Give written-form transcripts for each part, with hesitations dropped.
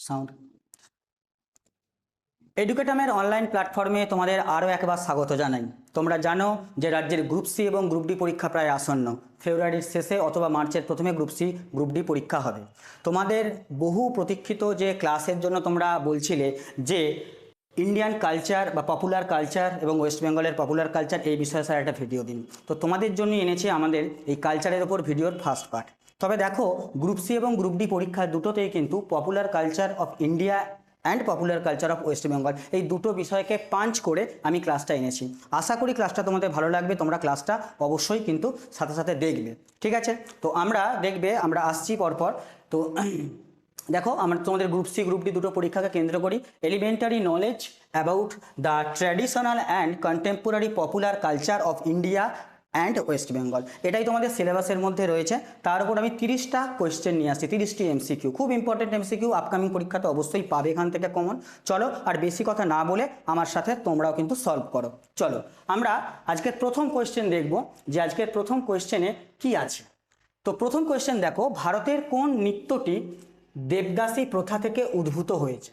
Sound এডুকেটামের online প্ল্যাটফর্মে তোমাদের আরও একবার স্বাগত জানাই। তোমরা জানো যে রাজ্যের গ্রুপ সি এবং গ্রুপ ডি পরীক্ষা প্রায় আসন্ন। ফেব্রুয়ারির শেষে অথবা মার্চের প্রথমে গ্রুপ সি গ্রুপ ডি পরীক্ষা হবে। তোমাদের বহু প্রতীক্ষিত যে ক্লাসের জন্য তোমরা বলছিলে যে ইন্ডিয়ান কালচার বা পপুলার কালচার এবং ওয়েস্ট বেঙ্গলের পপুলার কালচার এই বিষয়ে স্যার একটা ভিডিও দিন, তো তোমাদের জন্য এনেছি আমাদের এই কালচারের ওপর ভিডিওর ফার্স্ট পার্ট। তবে দেখো, গ্রুপ সি এবং গ্রুপ ডি পরীক্ষা দুটোতেই কিন্তু popular culture of India and popular culture of West Bengal এই দুটো বিষয়কে পাঞ্চ করে আমি ক্লাসটা এনেছি। আশা করি ক্লাসটা তোমাদের ভালো লাগবে, তোমরা ক্লাসটা অবশ্যই কিন্তু সাথে সাথে দেখবে, ঠিক আছে? তো আমরা আসছি পরপর। তো দেখো, আমরা তোমাদের গ্রুপ সি গ্রুপ ডি দুটো পরীক্ষাকে কেন্দ্র করি elementary knowledge about the traditional and contemporary popular culture of India and West Bengal, এটাই তোমাদের সিলেবাসের মধ্যে রয়েছে। তার উপর আমি 30টা কোয়েশ্চেন নিয়ে আসছি, 30টি এমসিকিউ, খুব ইম্পর্টেন্ট এমসিকিউ, আপকামিং পরীক্ষাতে অবশ্যই পাবে এখান থেকে কমন। চলো আর বেশি কথা না বলে আমার সাথে তোমরাও কিন্তু সলভ করো। চলো আমরা আজকের প্রথম কোয়েশ্চেন দেখব যে আজকের প্রথম কোয়েশ্চেনে কি আছে। তো প্রথম কোয়েশ্চেন দেখো, ভারতের কোন নৃত্যটি দেবদাসী প্রথা থেকে উদ্ভূত হয়েছে?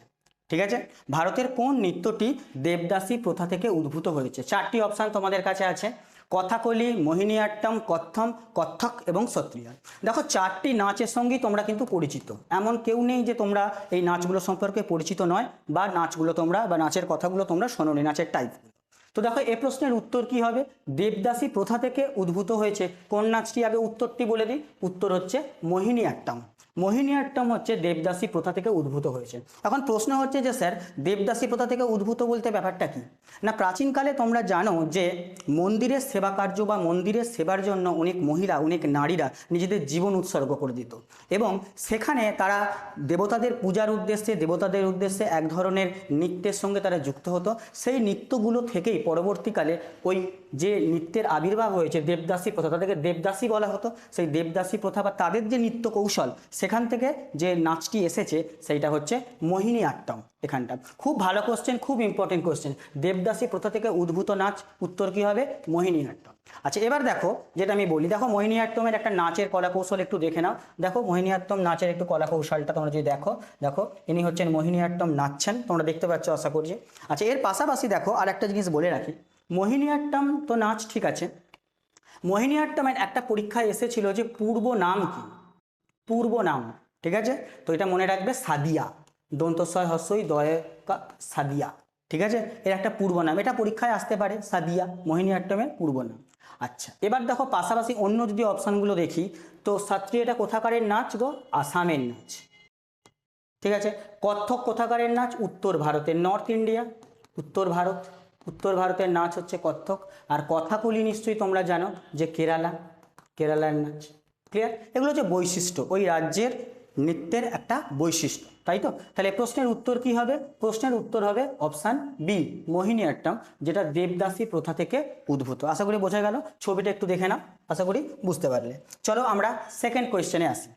ঠিক আছে, ভারতের কোন নৃত্যটি দেবদাসী প্রথা থেকে উদ্ভূত হয়েছে? 4টি অপশান তোমাদের কাছে আছে, কথাকলি, মোহিনীআট্টম, কত্থক এবং সত্রিয়া। দেখো, 4টি নাচের সঙ্গেই তোমরা কিন্তু পরিচিত, এমন কেউ নেই যে তোমরা এই নাচগুলো সম্পর্কে পরিচিত নয় বা নাচগুলো তোমরা বা নাচের কথাগুলো তোমরা শোনোনি, নাচের টাইপগুলো। তো দেখো, এই প্রশ্নের উত্তর কি হবে? দেবদাসী প্রথা থেকে উদ্ভূত হয়েছে কোন নাচটি? আগে উত্তরটি বলে দিই, উত্তর হচ্ছে মোহিনীআট্টম। মোহিনীআট্টম হচ্ছে দেবদাসী প্রথা থেকে উদ্ভূত হয়েছে। এখন প্রশ্ন হচ্ছে যে স্যার, দেবদাসী প্রথা থেকে উদ্ভূত বলতে ব্যাপারটা কি? না, প্রাচীনকালে তোমরা জানো যে মন্দিরের সেবা কার্য বা মন্দিরের সেবার জন্য অনেক মহিলা, অনেক নারীরা নিজেদের জীবন উৎসর্গ করে দিত এবং সেখানে তারা দেবতাদের পূজার উদ্দেশ্যে, দেবতাদের উদ্দেশ্যে এক ধরনের নৃত্যের সঙ্গে তারা যুক্ত হতো। সেই নৃত্যগুলো থেকেই পরবর্তীকালে ওই যে নৃত্যের আবির্ভাব হয়েছে দেবদাসী প্রথা, তাদেরকে দেবদাসী বলা হতো। সেই দেবদাসী প্রথা বা তাদের যে নৃত্য কৌশল, সেখান থেকে যে নাচটি এসেছে সেইটা হচ্ছে মোহিনীআট্টম। এখানটা খুব ভালো কোশ্চেন, খুব ইম্পর্টেন্ট কোশ্চেন। দেবদাসী প্রথা থেকে উদ্ভূত নাচ, উত্তর কি হবে? মোহিনীআট্টম। আচ্ছা, এবার দেখো যেটা আমি বলি, দেখো মোহিনীআট্টমের একটা নাচের কলা কৌশল একটু দেখে নাও। দেখো মোহিনীআট্টম নাচের একটু কলা কৌশলটা তোমরা যদি দেখো, দেখো ইনি হচ্ছেন মোহিনীআট্টম নাচছেন, তোমরা দেখতে পাচ্ছ আশা করছি। আচ্ছা, এর পাশাপাশি দেখো আর একটা জিনিস বলে রাখি, মোহিনীআট্টম তো নাচ ঠিক আছে, মোহিনীআট্টমের একটা পরীক্ষায় এসেছিল যে পূর্ব নাম কি? পূর্ব নাম, ঠিক আছে? তো এটা মনে রাখবে, সাদিয়া, দন্তস্বয় হস্যই দয়ে সাদিয়া, ঠিক আছে? এর একটা পূর্ব নাম, এটা পরীক্ষায় আসতে পারে, সাদিয়া মোহিনীআট্টমের পূর্ব নাম। আচ্ছা, এবার দেখো পাশাপাশি অন্য যদি অপশানগুলো দেখি, তো সত্রিয়াটা কোথাকারের নাচ গো? আসামের নাচ, ঠিক আছে? কত্থক কোথাকারের নাচ? উত্তর ভারতের, নর্থ ইন্ডিয়া, উত্তর ভারত, উত্তর ভারতের নাচ হচ্ছে কত্থক। আর কথাকলি নিশ্চয়ই তোমরা জানো যে কেরালার নাচ। ক্লিয়ার? এগুলো হচ্ছে বৈশিষ্ট্য, ওই রাজ্যের নৃত্যের একটা বৈশিষ্ট্য, তাই তো? তাহলে প্রশ্নের উত্তর কি হবে? প্রশ্নের উত্তর হবে অপশান বি, মোহিনীআট্টম, যেটা দেবদাসী প্রথা থেকে উদ্ভূত। আশা করি বোঝা গেল, ছবিটা একটু দেখে নাও, আশা করি বুঝতে পারলে। চলো আমরা সেকেন্ড কোয়েশ্চেনে আসি।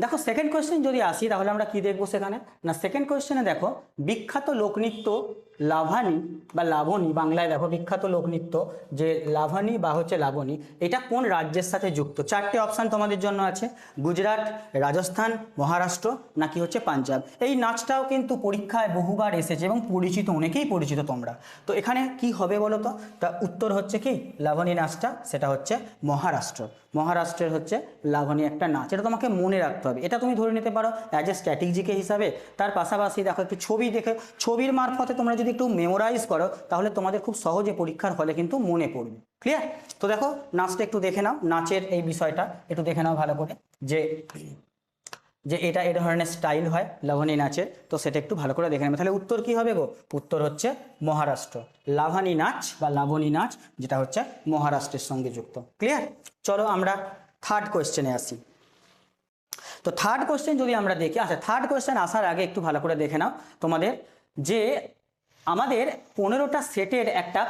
দেখো, সেকেন্ড কোয়েশ্চেন যদি আসি তাহলে আমরা কি দেখবো সেখানে? না, সেকেন্ড কোয়েশ্চেনে দেখো, বিখ্যাত লোকনৃত্য লাভানি বা লাবণী, বাংলায় দেখো বিখ্যাত লোকনৃত্য যে লাভানি বা হচ্ছে লাবণী, এটা কোন রাজ্যের সাথে যুক্ত? 4টে অপশান তোমাদের জন্য আছে, গুজরাট, রাজস্থান, মহারাষ্ট্র নাকি হচ্ছে পাঞ্জাব। এই নাচটাও কিন্তু পরীক্ষায় বহুবার এসেছে এবং পরিচিত, অনেকেই পরিচিত তোমরা। তো এখানে কি হবে বলো তো? তা উত্তর হচ্ছে কি, লাবণী নাচটা, সেটা হচ্ছে মহারাষ্ট্র। মহারাষ্ট্রের হচ্ছে লাবণী একটা নাচ, এটা তোমাকে মনে রাখতে হবে, এটা তুমি ধরে নিতে পারো অ্যাজ এ স্ট্র্যাটেজিকে হিসাবে। তার পাশাপাশি দেখো একটু ছবি দেখে, ছবির মারফতে তোমরা যদি একটু মেমোরাইজ করো তাহলে তোমাদের খুব সহজে পরীক্ষার হলে কিন্তু মনে পড়বে। ক্লিয়ার? তো দেখো নাচটা একটু দেখে নাও, নাচের এই বিষয়টা একটু দেখে নাও ভালো করে, যে এটা এই ধরনের স্টাইল হয় লাবণী নাচের, তো সেটা একটু ভালো করে দেখে নেবে। তাহলে উত্তর কি হবে গো? উত্তর হচ্ছে মহারাষ্ট্র, লাভানি নাচ বা লাবণী নাচ, যেটা হচ্ছে মহারাষ্ট্রের সঙ্গে যুক্ত। ক্লিয়ার? চলো আমরা থার্ড কোয়েশ্চেনে আসি। তো থার্ড কোয়েশ্চেন যদি আমরা দেখি, আচ্ছা থার্ড কোয়েশ্চেন আসার আগে একটু ভালো করে দেখে নাও তোমাদের, যে আমাদের 15টা সেটের একটা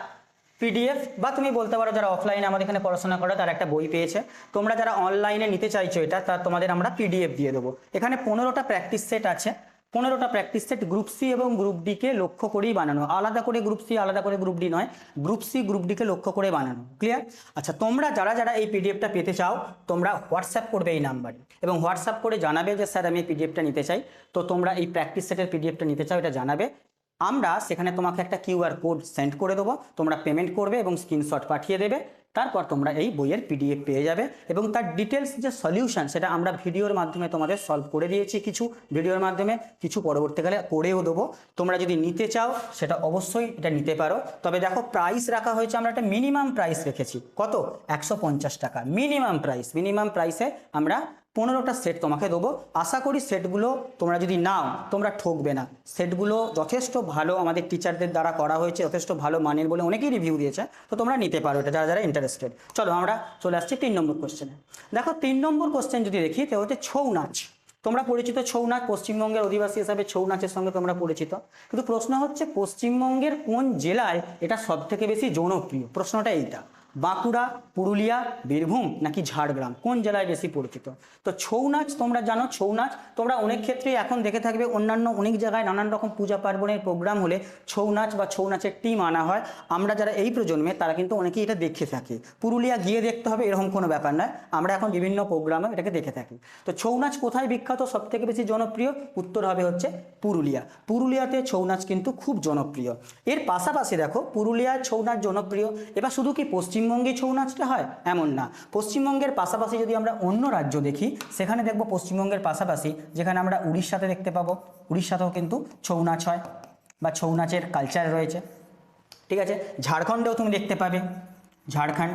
পিডিএফ, বা তুমি বলতে পারো যারা অফলাইনে আমাদের এখানে পড়াশোনা করে তারা একটা বই পেয়েছে, তোমরা যারা অনলাইনে নিতে চাইছো এটা, তা তোমাদের আমরা পিডিএফ দিয়ে দেবো। এখানে 15টা প্র্যাকটিস সেট আছে, 15টা প্র্যাকটিস সেট গ্রুপ সি এবং গ্রুপ ডিকে লক্ষ্য করেই বানানো, আলাদা করে গ্রুপ সি আলাদা করে গ্রুপ ডি নয়, গ্রুপ সি গ্রুপ ডিকে লক্ষ্য করে বানানো। ক্লিয়ার? আচ্ছা, তোমরা যারা যারা এই পিডিএফটা পেতে চাও তোমরা হোয়াটসঅ্যাপ করবে এই নাম্বারে এবং হোয়াটসঅ্যাপ করে জানাবে যে স্যার আমি এই পিডিএফটা নিতে চাই। তো তোমরা এই প্র্যাকটিস সেটের পিডিএফটা নিতে চাও এটা জানাবে, আমরা সেখানে তোমাকে একটা কিউআর কোড সেন্ড করে দেবো, তোমরা পেমেন্ট করবে এবং স্ক্রিনশট পাঠিয়ে দেবে, তারপর তোমরা এই বইয়ের পিডিএফ পেয়ে যাবে এবং তার ডিটেলস যে সলিউশন সেটা আমরা ভিডিওর মাধ্যমে তোমাদের সলভ করে দিয়েছি, কিছু ভিডিওর মাধ্যমে, কিছু পরবর্তীকালে করেও দেবো। তোমরা যদি নিতে চাও সেটা অবশ্যই এটা নিতে পারো। তবে দেখো প্রাইস রাখা হয়েছে, আমরা একটা মিনিমাম প্রাইস রেখেছি, কত? 150 টাকা মিনিমাম প্রাইস। মিনিমাম প্রাইসে আমরা 15টা সেট তোমাকে দেবো। আশা করি সেটগুলো তোমরা যদি নাও তোমরা ঠকবে না। সেটগুলো যথেষ্ট ভালো, আমাদের টিচারদের দ্বারা করা হয়েছে, যথেষ্ট ভালো মানের বলে অনেকেই রিভিউ দিয়েছে, তো তোমরা নিতে পারো এটা যারা যারা ইন্টারেস্টেড। চলো আমরা চলে আসছি 3 নম্বর কোশ্চেনে। দেখো 3 নম্বর কোশ্চেন যদি দেখি তো হচ্ছে ছৌ নাচ। তোমরা পরিচিত ছৌ নাচ, পশ্চিমবঙ্গের অধিবাসী হিসাবে ছৌ নাচের সঙ্গে তোমরা পরিচিত, কিন্তু প্রশ্ন হচ্ছে পশ্চিমবঙ্গের কোন জেলায় এটা সব থেকে বেশি জনপ্রিয়? প্রশ্নটা এইটা, বাঁকুড়া, পুরুলিয়া, বীরভূম নাকি ঝাড়গ্রাম, কোন জেলায় বেশি পরিচিত? তো ছৌ নাচ তোমরা জানো, ছৌ নাচ তোমরা অনেক ক্ষেত্রেই এখন দেখে থাকবে, অন্যান্য অনেক জায়গায় নানান রকম পূজা পার্বণের প্রোগ্রাম হলে ছৌ নাচ বা ছৌ নাচের টিম আনা হয়। আমরা যারা এই প্রজন্মে তারা কিন্তু অনেকেই এটা দেখে থাকি। পুরুলিয়া গিয়ে দেখতে হবে এরকম কোনো ব্যাপার নয়, আমরা এখন বিভিন্ন প্রোগ্রামে এটাকে দেখে থাকি। তো ছৌ নাচ কোথায় বিখ্যাত, সব থেকে বেশি জনপ্রিয়? উত্তর হবে হচ্ছে পুরুলিয়া। পুরুলিয়াতে ছৌ নাচ কিন্তু খুব জনপ্রিয়। এর পাশাপাশি দেখো পুরুলিয়ার ছৌ নাচ জনপ্রিয়, এবার শুধু কি পশ্চিমবঙ্গে ছৌ নাচটা হয় এমন না, পশ্চিমবঙ্গের পাশাপাশি যদি আমরা অন্য রাজ্য দেখি সেখানে দেখবো পশ্চিমবঙ্গের পাশাপাশি যেখানে আমরা উড়িষ্যাতে দেখতে পাবো, উড়িষ্যাতেও কিন্তু ছৌ নাচ হয় বা ছৌ নাচের কালচার রয়েছে। ঠিক আছে, ঝাড়খণ্ডেও তুমি দেখতে পাবে, ঝাড়খণ্ড,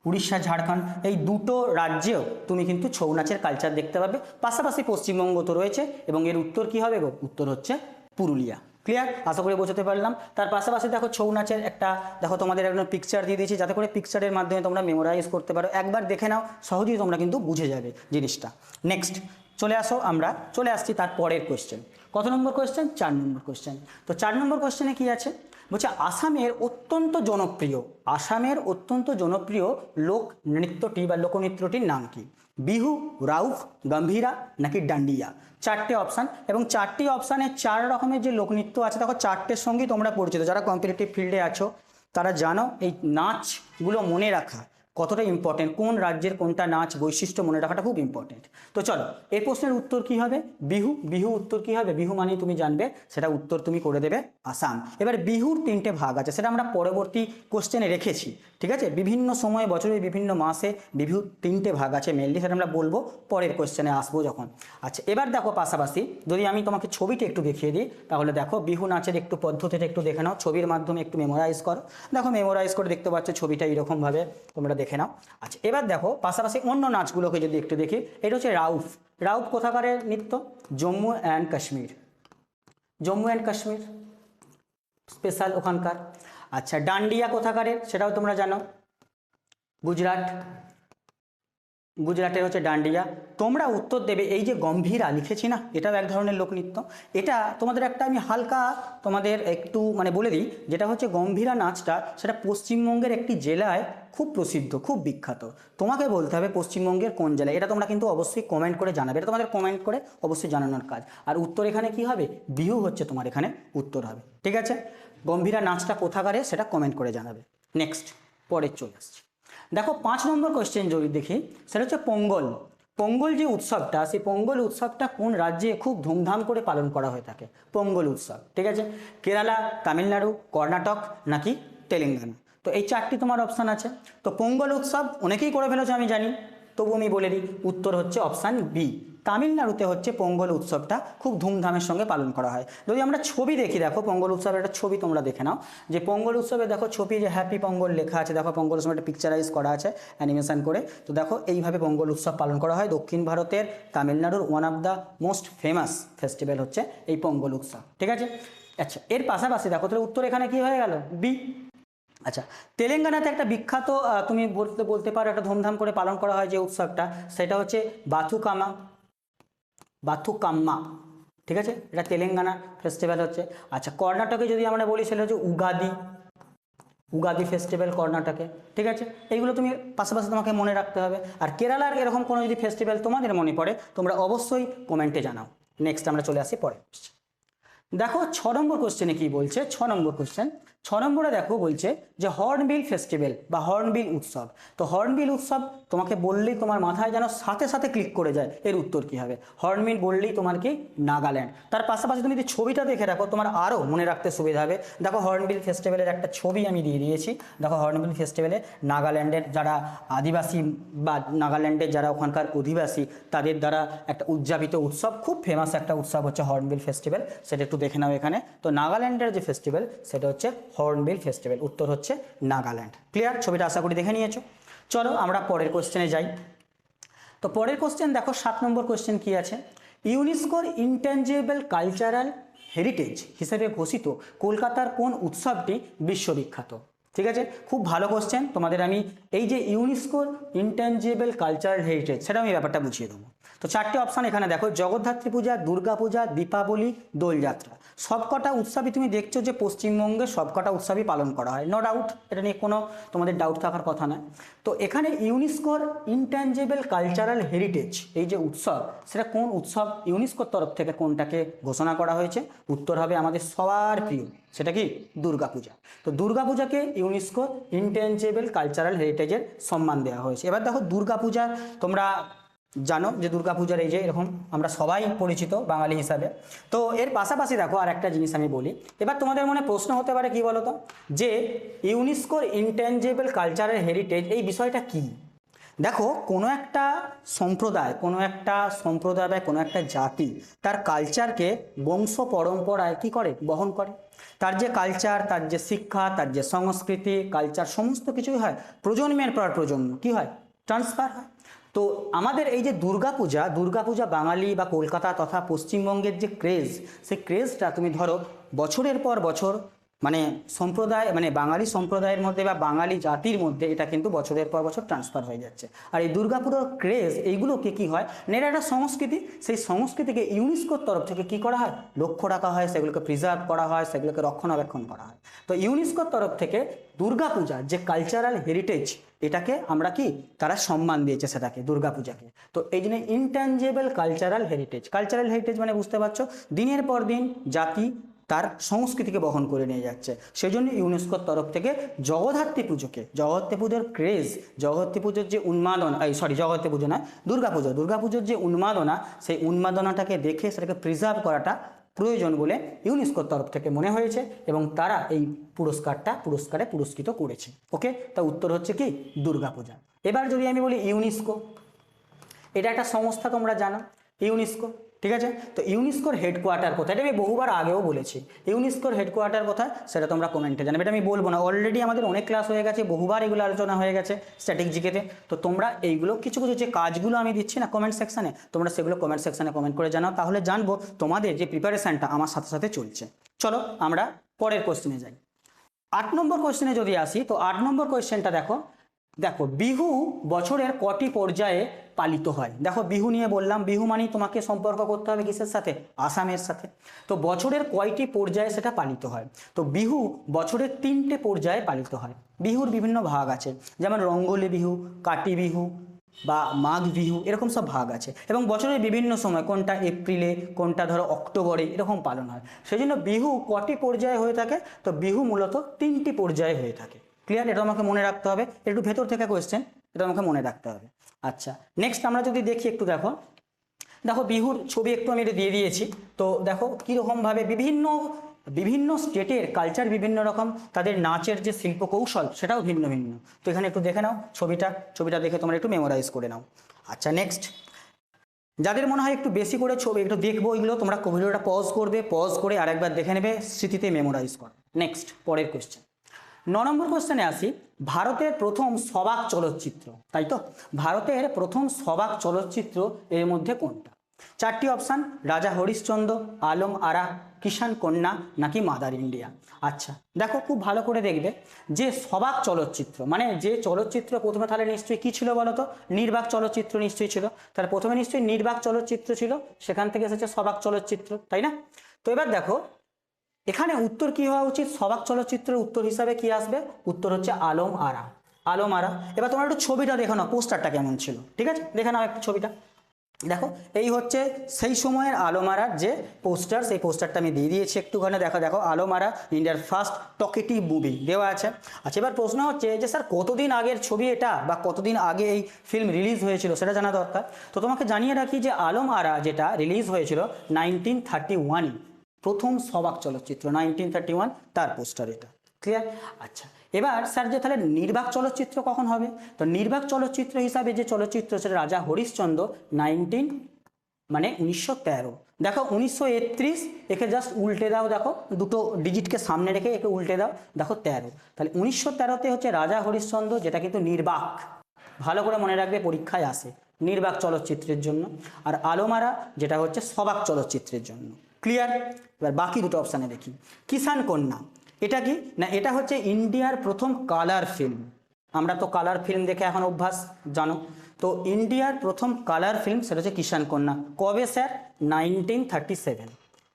উড়িষ্যা, ঝাড়খণ্ড এই দুটো রাজ্যেও তুমি কিন্তু ছৌ নাচের কালচার দেখতে পাবে। পাশাপাশি পশ্চিমবঙ্গ তো রয়েছে এবং এর উত্তর কি হবে গো? উত্তর হচ্ছে পুরুলিয়া। ক্লিয়ার? আশা করি বোঝাতে পারলাম। তার পাশাপাশি দেখো ছৌ নাচের একটা, দেখো তোমাদের একটা পিকচার দিয়ে দিয়েছি যাতে করে পিকচারের মাধ্যমে তোমরা মেমোরাইজ করতে পারো, একবার দেখে নাও সহজেই তোমরা কিন্তু বুঝে যাবে জিনিসটা। নেক্সট চলে আসো, আমরা চলে আসছি তার পরের কোয়েশ্চেন। কত নম্বর কোয়েশ্চেন? 4 নম্বর কোয়েশ্চেন। তো 4 নম্বর কোয়েশ্চেনে কি আছে বলছে, আসামের অত্যন্ত জনপ্রিয়, আসামের অত্যন্ত জনপ্রিয় লোক নৃত্যটি বা লোকনৃত্যটির নাম কি? বিহু, রাউফ, গম্ভীরা নাকি ডান্ডিয়া? 4টে অপশান এবং 4টি অপশানে 4 রকমের যে লোকনৃত্য আছে, দেখো 4টের সঙ্গেই তোমরা পরিচিত, যারা কম্পিটিটিভ ফিল্ডে আছো তারা জানো এই নাচগুলো মনে রাখা কতটা ইম্পর্টেন্ট, কোন রাজ্যের কোনটা নাচ বৈশিষ্ট্য মনে রাখাটা খুব ইম্পর্টেন্ট। তো চলো এই প্রশ্নের উত্তর কি হবে? বিহু। বিহু উত্তর কি হবে? বিহু মানে তুমি জানবে, সেটা উত্তর তুমি করে দেবে আসাম। এবার বিহুর 3টে ভাগ আছে, সেটা আমরা পরবর্তী কোশ্চেনে রেখেছি। ঠিক আছে, বিভিন্ন সময়ে বছরের বিভিন্ন মাসে বিহুর 3টে ভাগ আছে মেনলি, সেটা আমরা বলবো পরের কোশ্চেনে আসবো যখন। আচ্ছা এবার দেখো পাশাপাশি যদি আমি তোমাকে ছবিটা একটু দেখিয়ে দিই তাহলে দেখো বিহু নাচের একটু পদ্ধতিটা একটু দেখে নাও, ছবির মাধ্যমে একটু মেমোরাইজ করো। দেখো মেমোরাইজ করে দেখতে পাচ্ছ ছবিটা এইরকমভাবে তোমরা দেখে নাও। আচ্ছা এবার দেখো পাশাপাশি অন্য নাচগুলোকে যদি একটু দেখি, এটা হচ্ছে রাউফ। রাউফ কোথাকারের নৃত্য? Jammu and Kashmir, Jammu and Kashmir special ওখানকার। আচ্ছা ডান্ডিয়া কোথাকারের সেটাও তোমরা জানো, গুজরাট, গুজরাটের হচ্ছে ডান্ডিয়া। তোমরা উত্তর দেবে এই যে গম্ভীরা লিখেছি না, এটাও এক ধরনের লোকনৃত্য। এটা তোমাদের একটা আমি হালকা তোমাদের একটু মানে বলে দিই, যেটা হচ্ছে গম্ভীরা নাচটা, সেটা পশ্চিমবঙ্গের একটি জেলায় খুব প্রসিদ্ধ, খুব বিখ্যাত। তোমাকে বলতে হবে পশ্চিমবঙ্গের কোন জেলায়, এটা তোমরা কিন্তু অবশ্যই কমেন্ট করে জানাবে, এটা তোমাদের কমেন্ট করে অবশ্যই জানানোর কাজ। আর উত্তর এখানে কি হবে? বিহু হচ্ছে তোমার এখানে উত্তর হবে। ঠিক আছে, গম্ভীরা নাচটা কোথাকারে সেটা কমেন্ট করে জানাবে। নেক্সট পরে চলে আসছে, দেখো 5 নম্বর কোয়েশ্চেন যদি দেখি সেটা হচ্ছে পোঙ্গল। পোঙ্গল যে উৎসবটা, সেই পোঙ্গল উৎসবটা কোন রাজ্যে খুব ধুমধাম করে পালন করা হয়ে থাকে? পোঙ্গল উৎসব। ঠিক আছে, কেরালা, তামিলনাড়ু, কর্ণাটক নাকি তেলেঙ্গানা? তো এই 4টি তোমার অপশান আছে। তো পোঙ্গল উৎসব অনেকেই করে ফেলেছো আমি জানি, তবু আমি বলে দিই উত্তর হচ্ছে অপশান বি। তামিলনাড়ুতে হচ্ছে পোঙ্গল উৎসবটা খুব ধুমধামের সঙ্গে পালন করা হয়। যদি আমরা ছবি দেখি, দেখো পোঙ্গল উৎসবের একটা ছবি তোমরা দেখে নাও, যে পোঙ্গল উৎসবে দেখো ছবি যে হ্যাপি পোঙ্গল লেখা আছে, দেখো পোঙ্গল উৎসব একটা পিকচারাইজ করা আছে অ্যানিমেশন করে। তো দেখো এইভাবে পোঙ্গল উৎসব পালন করা হয়। দক্ষিণ ভারতের তামিলনাড়ুর one of the most famous festival হচ্ছে এই পোঙ্গল উৎসব। ঠিক আছে, আচ্ছা এর পাশাপাশি দেখো তাহলে উত্তর এখানে কি হয়ে গেল? বি। আচ্ছা তেলেঙ্গানাতে একটা বিখ্যাত তুমি বলতে পারো একটা ধুমধাম করে পালন করা হয় যে উৎসবটা, সেটা হচ্ছে বাথুকামা, বাথুকাম্মা। ঠিক আছে, এটা তেলেঙ্গানা ফেস্টিভ্যাল হচ্ছে। আচ্ছা কর্ণাটকে যদি আমরা বলি সেটা হচ্ছে উগাদি, উগাদি ফেস্টিভ্যাল কর্ণাটকে। ঠিক আছে, এইগুলো তুমি পাশাপাশি তোমাকে মনে রাখতে হবে। আর কেরালার এরকম কোনো যদি ফেস্টিভ্যাল তোমাদের মনে পড়ে তোমরা অবশ্যই কমেন্টে জানাও। নেক্সট আমরা চলে আসি পরের কোশ্চেন। দেখো 6 নম্বর কোশ্চেনে কি বলছে, 6 নম্বর কোশ্চেন, 6 নম্বরে দেখো বলছে যে হর্নবিল ফেস্টিভ্যাল বা হর্নবিল উৎসব। তো হর্নবিল উৎসব তোমাকে বললেই তোমার মাথায় যেন সাথে সাথে ক্লিক করে যায় এর উত্তর কি হবে। হর্নবিল বললেই তোমার কি নাগাল্যান্ড। তার পাশাপাশি তুমি যদি ছবিটা দেখে রাখো তোমার আরও মনে রাখতে সুবিধা হবে। দেখো হর্নবিল ফেস্টিভ্যালের একটা ছবি আমি দিয়ে দিয়েছি। দেখো হর্নবিল ফেস্টিভ্যালে নাগাল্যান্ডের যারা আদিবাসী বা নাগাল্যান্ডের যারা ওখানকার অধিবাসী তাদের দ্বারা একটা উদযাপিত উৎসব, খুব ফেমাস একটা উৎসব হচ্ছে হর্নবিল ফেস্টিভ্যাল, সেটা একটু দেখে নাও এখানে। তো নাগাল্যান্ডের যে ফেস্টিভ্যাল সেটা হচ্ছে হর্নবিল ফেস্টিভ্যাল, উত্তর হচ্ছে নাগাল্যান্ড। ক্লিয়ার? ছবিটা আশা করি দেখে নিয়েছো। চলো আমরা পরের কোশ্চেনে যাই। তো পরের কোশ্চেন দেখো 7 নম্বর কোশ্চেন কি আছে, ইউনেস্কোর ইনট্যাঞ্জিবল কালচারাল হেরিটেজ হিসেবে ঘোষিত কলকাতার কোন উৎসবটি বিশ্ববিখ্যাত? ঠিক আছে, খুব ভালো কোশ্চেন। তোমাদের আমি এই যে ইউনেস্কোর ইনট্যাঞ্জিবল কালচারাল হেরিটেজ সেটা আমি ব্যাপারটা বুঝিয়ে দেবো। তো 4টে অপশান এখানে দেখো, জগদ্ধাত্রী পূজা, দুর্গা পূজা, দীপাবলি, দোলযাত্রা। সবকটা উৎসবই তুমি দেখছো যে পশ্চিমবঙ্গে সবকটা উৎসবই পালন করা হয়, নো ডাউট, এটা নিয়ে কোনো তোমাদের ডাউট থাকার কথা নয়। তো এখানে ইউনেস্কোর ইনট্যাঞ্জিবল কালচারাল হেরিটেজ এই যে উৎসব, সেটা কোন উৎসব ইউনেস্কোর তরফ থেকে কোনটাকে ঘোষণা করা হয়েছে? উত্তর হবে আমাদের সবার প্রিয়, সেটা কি দুর্গাপূজা। তো দুর্গাপূজাকে ইউনেস্কোর ইনট্যাঞ্জিবল কালচারাল হেরিটেজের সম্মান দেওয়া হয়েছে। এবার দেখো দুর্গাপূজা তোমরা জানো যে দুর্গাপূজার এই যে এরকম আমরা সবাই পরিচিত বাঙালি হিসাবে। তো এর পাশাপাশি দেখো আর একটা জিনিস আমি বলি, এবার তোমাদের মনে প্রশ্ন হতে পারে কি বলতো, যে ইউনেস্কোর ইনট্যাঞ্জিবল কালচারাল হেরিটেজ এই বিষয়টা কি? দেখো কোনো একটা সম্প্রদায় বা কোনো একটা জাতি তার কালচারকে বংশ পরম্পরায় কি করে, বহন করে। তার যে কালচার, তার যে শিক্ষা, তার যে সংস্কৃতি, কালচার সমস্ত কিছুই হয় প্রজন্মের পর প্রজন্ম কি হয়, ট্রান্সফার হয়। তো আমাদের এই যে দুর্গাপূজা বাঙালি বা কলকাতা তথা পশ্চিমবঙ্গের যে ক্রেজ, সেই ক্রেজটা তুমি ধরো বছরের পর বছর মানে সম্প্রদায় মানে বাঙালি সম্প্রদায়ের মধ্যে বা বাঙালি জাতির মধ্যে এটা কিন্তু বছরের পর বছর ট্রান্সফার হয়ে যাচ্ছে। আর এই দুর্গাপুরের ক্রেজ এইগুলোকে কি হয় না, এটা একটা সংস্কৃতি, সেই সংস্কৃতিকে ইউনেস্কোর তরফ থেকে কি করা হয়, লক্ষ্য রাখা হয়, সেগুলোকে প্রিজার্ভ করা হয়, সেগুলোকে রক্ষণাবেক্ষণ করা হয়। তো ইউনেস্কোর তরফ থেকে দুর্গাপূজার যে কালচারাল হেরিটেজ এটাকে আমরা কি তারা সম্মান দিয়েছে সেটাকে, দুর্গাপূজাকে। তো এই জন্য ইনট্যাঞ্জিবল কালচারাল হেরিটেজ মানে বুঝতে পারছো দিনের পর দিন জাতি তার সংস্কৃতিকে বহন করে নিয়ে যাচ্ছে। সেই জন্য ইউনেস্কোর তরফ থেকে জগদ্ধাত্রী পুজোর ক্রেজ, জগদ্ধাত্রী পুজোর যে উন্মাদনা, জগদ্ধাত্রী পুজো নয়, দুর্গাপুজোর যে উন্মাদনা, সেই উন্মাদনাটাকে দেখে সেটাকে প্রিজার্ভ করাটা প্রয়োজন বলে ইউনেস্কোর তরফ থেকে মনে হয়েছে এবং তারা এই পুরস্কারে পুরস্কৃত করেছে। ওকে, তা উত্তর হচ্ছে কি দুর্গাপূজা। এবার যদি আমি বলি ইউনেস্কো, এটা একটা সংস্থা তোমরা জানো ইউনেস্কো, ঠিক আছে। তো ইউনেস্কোর হেডকোয়ার্টার কোথায়, এটা আমি বহুবার আগেও বলেছি। ইউনেস্কোর হেডকোয়ার্টার কোথায় সেটা তোমরা কমেন্টে জানাবে, এটা আমি বলবো না, অলরেডি আমাদের অনেক ক্লাস হয়ে গেছে, বহুবার এগুলো আলোচনা হয়ে গেছে স্ট্যাটিক জিকেতে। তো তোমরা এইগুলো কিছু যে কাজগুলো আমি দিচ্ছি না কমেন্ট সেকশানে, তোমরা সেগুলো কমেন্ট সেকশানে কমেন্ট করে জানাও, তাহলে জানবো তোমাদের যে প্রিপারেশানটা আমার সাথে সাথে চলছে। চলো আমরা পরের কোশ্চেনে যাই। 8 নম্বর কোশ্চেনে যদি আসি, তো 8 নম্বর কোশ্চেনটা দেখো বিহু বছরের কটি পর্যায়ে পালিত হয়? দেখো বিহু নিয়ে বললাম, বিহু মানেই তোমাকে সম্পর্ক করতে হবে কিসের সাথে, আসামের সাথে। তো বছরের কয়টি পর্যায়ে সেটা পালিত হয়? তো বিহু বছরের 3টে পর্যায়ে পালিত হয়। বিহুর বিভিন্ন ভাগ আছে, যেমন রঙ্গোলি বিহু, কাটি বিহু বা মাঘ বিহু, এরকম সব ভাগ আছে। এবং বছরের বিভিন্ন সময়, কোনটা এপ্রিলে, কোনটা ধরো অক্টোবরে, এরকম পালন হয়। সেই জন্য বিহু কটি পর্যায়ে হয়ে থাকে? তো বিহু মূলত 3টি পর্যায়ে হয়ে থাকে। ক্লিয়ার? এটা আমাকে মনে রাখতে হবে, একটু ভেতর থেকে কোয়েশ্চেন, এটা আমাকে মনে রাখতে হবে। আচ্ছা, নেক্সট আমরা যদি দেখি, একটু দেখো বিহুর ছবি একটু আমি এটা দিয়ে দিয়েছি। তো দেখো কীরকমভাবে বিভিন্ন স্টেটের কালচার বিভিন্ন রকম, তাদের নাচের যে শিল্প কৌশল সেটাও ভিন্ন ভিন্ন। তো এখানে একটু দেখে নাও ছবিটা দেখে তোমরা একটু মেমোরাইজ করে নাও। আচ্ছা, নেক্সট যাদের মনে হয় একটু বেশি করে ছবি একটু দেখবো, এগুলো তোমরা ভিডিওটা পজ করে আরেকবার দেখে নেবে, স্মৃতিতে মেমোরাইজ করো। নেক্সট পরের কোয়েশ্চেন, 9 নম্বর কোয়েশ্চেনে আসি। ভারতের প্রথম সবাক চলচ্চিত্র, তাই তো, ভারতের প্রথম সবাক চলচ্চিত্র এর মধ্যে কোনটা? 4টি অপশান, রাজা হরিশ্চন্দ্র, আলম আরা, কিষাণ কন্যা নাকি মাদার ইন্ডিয়া। আচ্ছা দেখো খুব ভালো করে দেখবে, যে সবাক চলচ্চিত্র মানে যে চলচ্চিত্র প্রথমে, তাহলে নিশ্চয়ই কী ছিল বলো তো, নির্বাক চলচ্চিত্র নিশ্চয়ই ছিল। তাহলে প্রথমে নিশ্চয়ই নির্বাক চলচ্চিত্র ছিল, সেখান থেকে এসেছে সবাক চলচ্চিত্র, তাই না? তো এবার দেখো এখানে উত্তর কি হওয়া উচিত, সবাক চলচ্চিত্রের উত্তর হিসাবে কি আসবে? উত্তর হচ্ছে আলম আরা। এবার তোমরা একটু ছবিটা দেখো না, পোস্টারটা কেমন ছিল, ঠিক আছে, দেখে নাও একটু ছবিটা। দেখো এই হচ্ছে সেই সময়ের আলোমারার যে পোস্টার, সেই পোস্টারটা আমি দিয়ে দিয়েছি একটুখানি। দেখো দেখো আলোমারা ইন্ডিয়ার ফার্স্ট টকেটিভ মুভি দেওয়া আছে। আচ্ছা, এবার প্রশ্ন হচ্ছে যে স্যার কতদিন আগের ছবি এটা, বা কতদিন আগে এই ফিল্ম রিলিজ হয়েছিল সেটা জানা দরকার। তো তোমাকে জানিয়ে রাখি যে আলোমারা যেটা রিলিজ হয়েছিল 1931, প্রথম সবাক চলচ্চিত্র 1931, তার পোস্টার এটা। ক্লিয়ার? আচ্ছা, এবার স্যার যে তাহলে নির্বাক চলচ্চিত্র কখন হবে? তো নির্বাক চলচ্চিত্র হিসাবে যে চলচ্চিত্র সেটা রাজা হরিশ্চন্দ্র 1913। দেখো 1931, একে জাস্ট উল্টে দাও, দেখো দুটো ডিজিটকে সামনে রেখে একে উল্টে দাও, দেখো 13। তাহলে 1913-তে হচ্ছে রাজা হরিশ্চন্দ্র, যেটা কিন্তু নির্বাক, ভালো করে মনে রাখবে পরীক্ষায় আসে, নির্বাক চলচ্চিত্রের জন্য। আর আলোমারা যেটা হচ্ছে সবাক চলচ্চিত্রের জন্য। ক্লিয়ার? এবার বাকি দুটো অপশানে দেখি। কিষান কন্যা এটা কি না, এটা হচ্ছে ইন্ডিয়ার প্রথম কালার ফিল্ম। আমরা তো কালার ফিল্ম দেখে এখন অভ্যাস, জানো। তো ইন্ডিয়ার প্রথম কালার ফিল্ম সেটা হচ্ছে কিষান কন্যা। কবে স্যার? 1937,